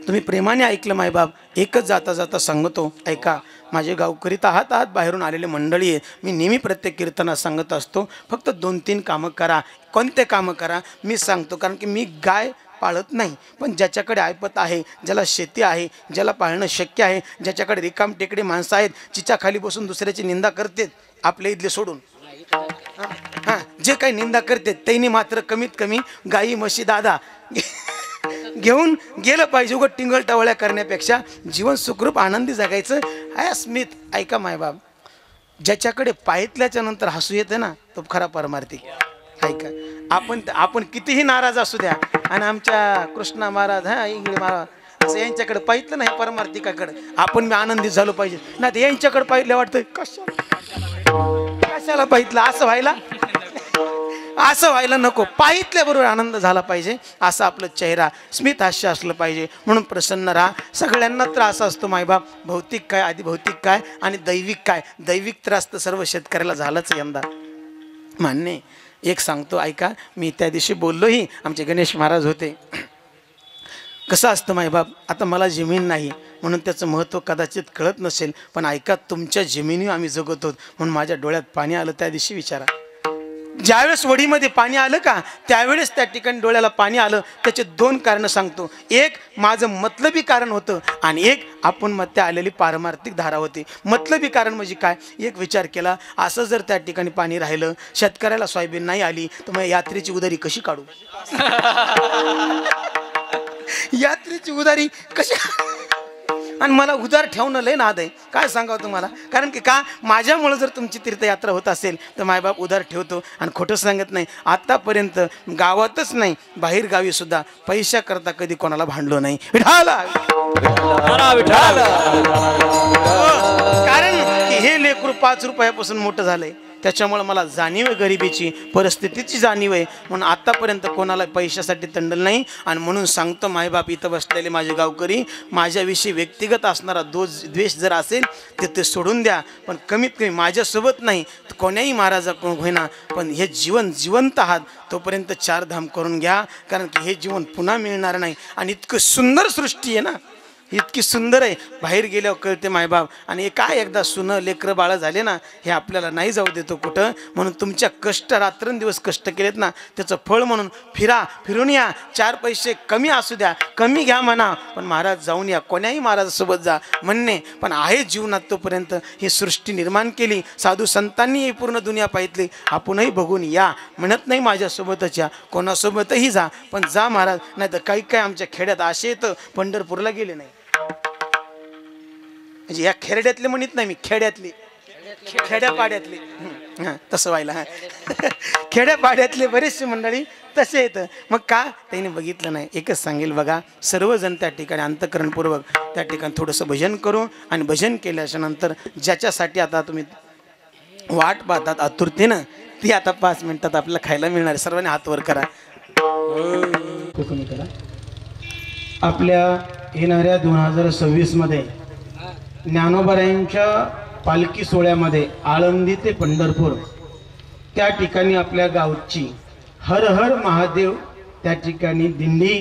तुम्ही प्रेमाने ऐकलं. मायबाप, एकच जाता जाता सांगतो, ऐका, माझे गावकरी आहात बाहेरून आलेले मंडळी आहे. मी नेहमी प्रत्येक कीर्तनात सांगत असतो, फक्त 2-3 कामं करा. कोणते कामं करा मी सांगतो, कारण की मी गाय पाळत नाही, पण ज्याच्याकडे ऐपत आहे, ज्याला शेती आहे, ज्याला पाळणं शक्य आहे, ज्याच्याकडे रिकाम टेकडे माणसं आहेत, जिच्या खाली बसून दुसऱ्याची निंदा करतात, आपल्या इथले सोडून हां, जे काही निंदा करतात त्यांनी मात्र कमीत कमी गाई म्हशी दादा घेऊन गेलं पाहिजे. उगं टिंगल टवळ्या करण्यापेक्षा जीवन सुखरूप आनंदी जगायचं आहे. स्मित, ऐका मायबाप, ज्याच्याकडे पाहितल्याच्या नंतर हसू येते ना, तो खरा परमार्थी. ऐका, आपण कितीही नाराज असू द्या, आणि आमच्या कृष्णा महाराज, इंगळे महाराज, असं यांच्याकडे पाहितलं नाही परमार्थिकाकडे, आपण मी आनंदित झालो पाहिजे. नाही तर यांच्याकडे पाहिलं वाटतं कशाला पाहितलं असं व्हायला. असं व्हायला नको. पाहितल्याबरोबर आनंद झाला पाहिजे, असं आपलं चेहरा स्मित हास्य असलं पाहिजे. म्हणून प्रसन्न राहा. सगळ्यांना त्रास असतो मायबाप, भौतिक काय आधी भौतिक काय आणि दैविक काय. दैविक त्रास तर सर्व शेतकऱ्याला झालाच यंदा, मान्य. एक सांगतो ऐका, मी त्या दिवशी बोललोही, आमचे गणेश महाराज होते. कसं असतं मायबाप, आता मला जमीन नाही म्हणून त्याचं महत्त्व कदाचित कळत नसेल, पण ऐका, तुमच्या जमिनीवर आम्ही जगत आहोत म्हणून माझ्या डोळ्यात पाणी आलं. त्या दिवशी विचारा, ज्यावेळेस वडीमध्ये पाणी आलं का त्यावेळेस त्या ठिकाणी डोळ्याला पाणी आलं. त्याचे दोन कारणं सांगतो. एक माझं मतलबी कारण होतं आणि एक आपण मध्ये आलेली पारमार्थिक धारा होती. मतलबी कारण म्हणजे काय, एक विचार केला, असं जर त्या ठिकाणी पाणी राहिलं, शेतकऱ्याला सोयाबीन नाही आली तर मग यात्रेची उधारी कशी काढू यात्रेची उधारी कशी. आणि मला उधार ठेवणं लय नाद आहे, काय सांगावं तुम्हाला. कारण की का, माझ्यामुळं जर तुमची तीर्थयात्रा होत असेल तर मायबाप उधार ठेवतो. आणि खोटं सांगत नाही, आतापर्यंत गावातच नाही बाहेर गावी सुद्धा पैशाकरता कधी कोणाला भांडलो नाही. कारण की हे लेकरू 5 रुपयापासून मोठं झालंय, त्याच्यामुळे मला जाणीव आहे गरिबीची, परिस्थितीची जाणीव आहे. म्हणून आतापर्यंत कोणाला पैशासाठी तंडल नाही. आणि म्हणून सांगतो मायबाप, इथं बसलेले माझे गावकरी, माझ्याविषयी व्यक्तिगत असणारा द्वेष जर असेल तर ते सोडून द्या. पण कमीत कमी माझ्यासोबत नाही तर कोण्याही महाराजाकडून होईना, पण हे जीवन जिवंत आहात तोपर्यंत 4 धाम करून घ्या. कारण की हे जीवन पुन्हा मिळणार नाही. आणि इतकं सुंदर सृष्टी आहे ना, इतकी सुंदर आहे, बाहेर गेल्यावर कळते मायबाप. आणि काय एकदा सुनं लेकरं बाळं झाले ना, हे आपल्याला नाही जाऊ देतो कुठं. म्हणून तुमच्या कष्ट, रात्रंदिवस कष्ट केलेत ना, त्याचं फळ म्हणून फिरून या. 4 पैसे कमी असू द्या, कमी घ्या म्हणा, पण महाराज जाऊन या, कोण्याही महाराजासोबत जा म्हणणे. पण आहे जीवनात तोपर्यंत ही सृष्टी निर्माण केली, साधू संतांनी ही पूर्ण दुनिया पाहितली, आपणही बघून या. म्हणत नाही माझ्यासोबतच या, कोणासोबतही जा, पण जा महाराज. नाही तर काही काय आमच्या खेड्यात असे येतं पंढरपूरला गेले नाही. म्हणजे या खेड्यातले म्हणत नाही मी, खेड्यातले, खेड्यापाड्यातले, तसं व्हायला. खेड्यापाड्यातले बरेचसे मंडळी तसे येतं. मग का त्यांनी बघितलं नाही. एकच सांगेल बघा, सर्वजण त्या ठिकाणी अंतःकरणपूर्वक त्या ठिकाणी थोडंसं भजन करू. आणि भजन केल्याच्या नंतर ज्याच्यासाठी आता तुम्ही वाट पाहतात आतुरतेनं, ती आता 5 मिनिटात आपल्याला खायला मिळणार. सर्वांनी हात वर करा. आपल्या येणाऱ्या 2026 मध्ये ज्ञानोबारायांच्या पालखी सोहळ्यामध्ये आळंदी ते पंढरपूर त्या ठिकाणी आपल्या गावची हर हर महादेव त्या ठिकाणी दिंडी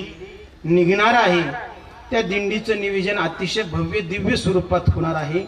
निघणार आहे. त्या दिंडीचं नियोजन अतिशय भव्य दिव्य स्वरूपात होणार आहे.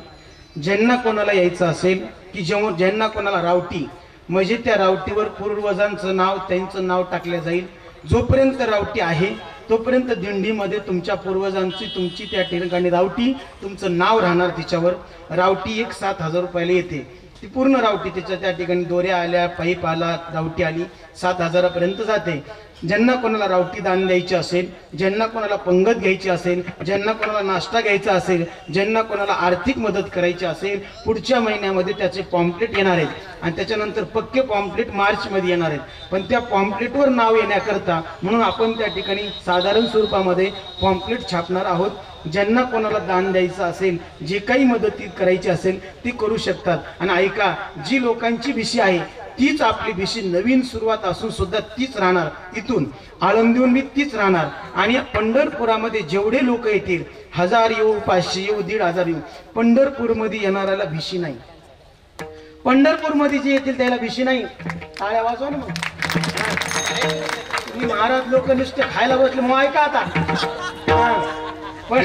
ज्यांना कोणाला यायचं असेल की ज्यांना कोणाला रावटी म्हणजे त्या रावटीवर पूर्वजांचं नाव, त्यांचं नाव टाकलं जाईल. जोपर्यंत रावटी आहे तोपर्यंत दिंडीमध्ये तुमच्या पूर्वजांची, तुमची त्या ठिकाणी रावटी, तुमचं नाव राहणार तिच्यावर. रावटी एक 7,000 रुपयाला येते. ती पूर्ण रावटी, त्याच्या त्या ठिकाणी दोऱ्या आल्या, पाईप आला, रावटी आली, 7,000पर्यंत जाते. ज्यांना कोणाला रावटी दान द्यायची असेल, ज्यांना कोणाला पंगत घ्यायची असेल, ज्यांना कोणाला नाश्ता घ्यायचा असेल, ज्यांना कोणाला आर्थिक मदत करायची असेल, पुढच्या महिन्यामध्ये त्याचे पॉम्पलेट येणार आहेत. आणि त्याच्यानंतर पक्के पॉम्पलेट मार्चमध्ये येणार आहेत. पण त्या पॉम्पलेटवर नाव येण्याकरता म्हणून आपण त्या ठिकाणी साधारण स्वरूपामध्ये पॉम्पलेट छापणार आहोत. ज्यांना कोणाला दान द्यायचं असेल, जे काही मदत करायची असेल ती करू शकतात. आणि ऐका, जी लोकांची भिशी आहे तीच आपली भिशी, नवीन सुरुवात असून सुद्धा तीच राहणार. इथून आळंदीहून तीच राहणार. आणि पंढरपुरामध्ये जेवढे लोक येतील, 1000 येऊ, 500 येऊ, 1500 येऊ, पंढरपूरमध्ये येणाऱ्याला भिशी नाही. पंढरपूरमध्ये जे येतील त्याला भिशी नाही. टाळ्या वाजवा ना. मग महाराज लोक नुसते खायला बसले, मग ऐका आता. पण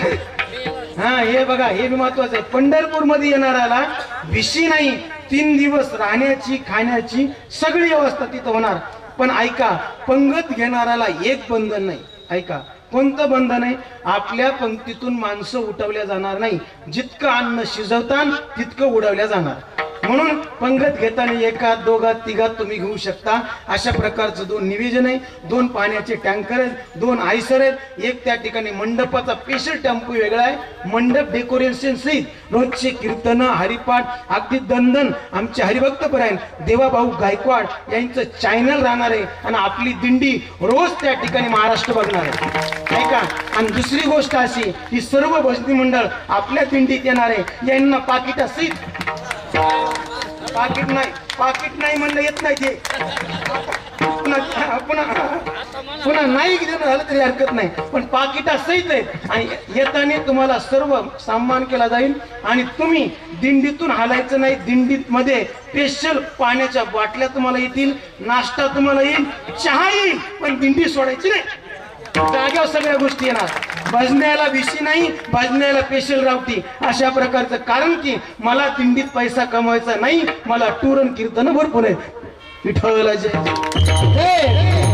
हे बघा, हे महत्वाचं आहे. पंढरपूरमध्ये येणाऱ्याला भिशी नाही. 3 दिवस राहण्याची, खाण्याची सगळी व्यवस्था तिथं होणार. पण ऐका, पंगत घेणाऱ्याला एक बंधन नाही. ऐका, कोणतं बंधन आहे? आपल्या पंक्तीतून माणसं उठवल्या जाणार नाही. जितकं अन्न शिजवतान तितकं उडवल्या जाणार. म्हणून पंगत घेताना 1, 2, 3 तुम्ही घेऊ शकता. अशा प्रकारचं 2 निवेदन आहे. 2 पाण्याचे टँकर आहेत, 2 आयसर आहेत. एक त्या ठिकाणी मंडपाचा स्पेशल टेम्पो वेगळा आहे. मंडप डेकोरेशन सहित रोजचे कीर्तन, हरिपाठ, अगदी दंदन आमचे हरिभक्तपरायण देवाभाऊ गायकवाड यांचं चॅनल राहणार आहे. आणि आपली दिंडी रोज त्या ठिकाणी महाराष्ट्र बघणार आहे. ऐका, आणि दुसरी गोष्ट अशी, ही सर्व भजनी मंडळ आपल्या दिंडीत येणार आहे. यांना पाकिटा सहित, पाकिट नाही म्हणलं येत नाही ते. पुन्हा नाही देणं झालं तरी हरकत नाही, पण पाकिटा सहित आहे. आणि येताना तुम्हाला सर्व सन्मान केला जाईल आणि तुम्ही दिंडीतून हालायचं नाही. दिंडीत मध्ये स्पेशल पाण्याच्या बाटल्या तुम्हाला येतील, नाश्ता तुम्हाला येईल, चहा येईल, पण दिंडी सोडायची नाही. जाग्यावर सगळ्या गोष्टी येणार. भजण्याला विशी नाही, भजण्याला स्पेशल रावटी अशा प्रकारचं. कारण की मला दिंडीत पैसा कमवायचा नाही, मला टूर आणि कीर्तन भरपूर आहे. विठ्ठल जय.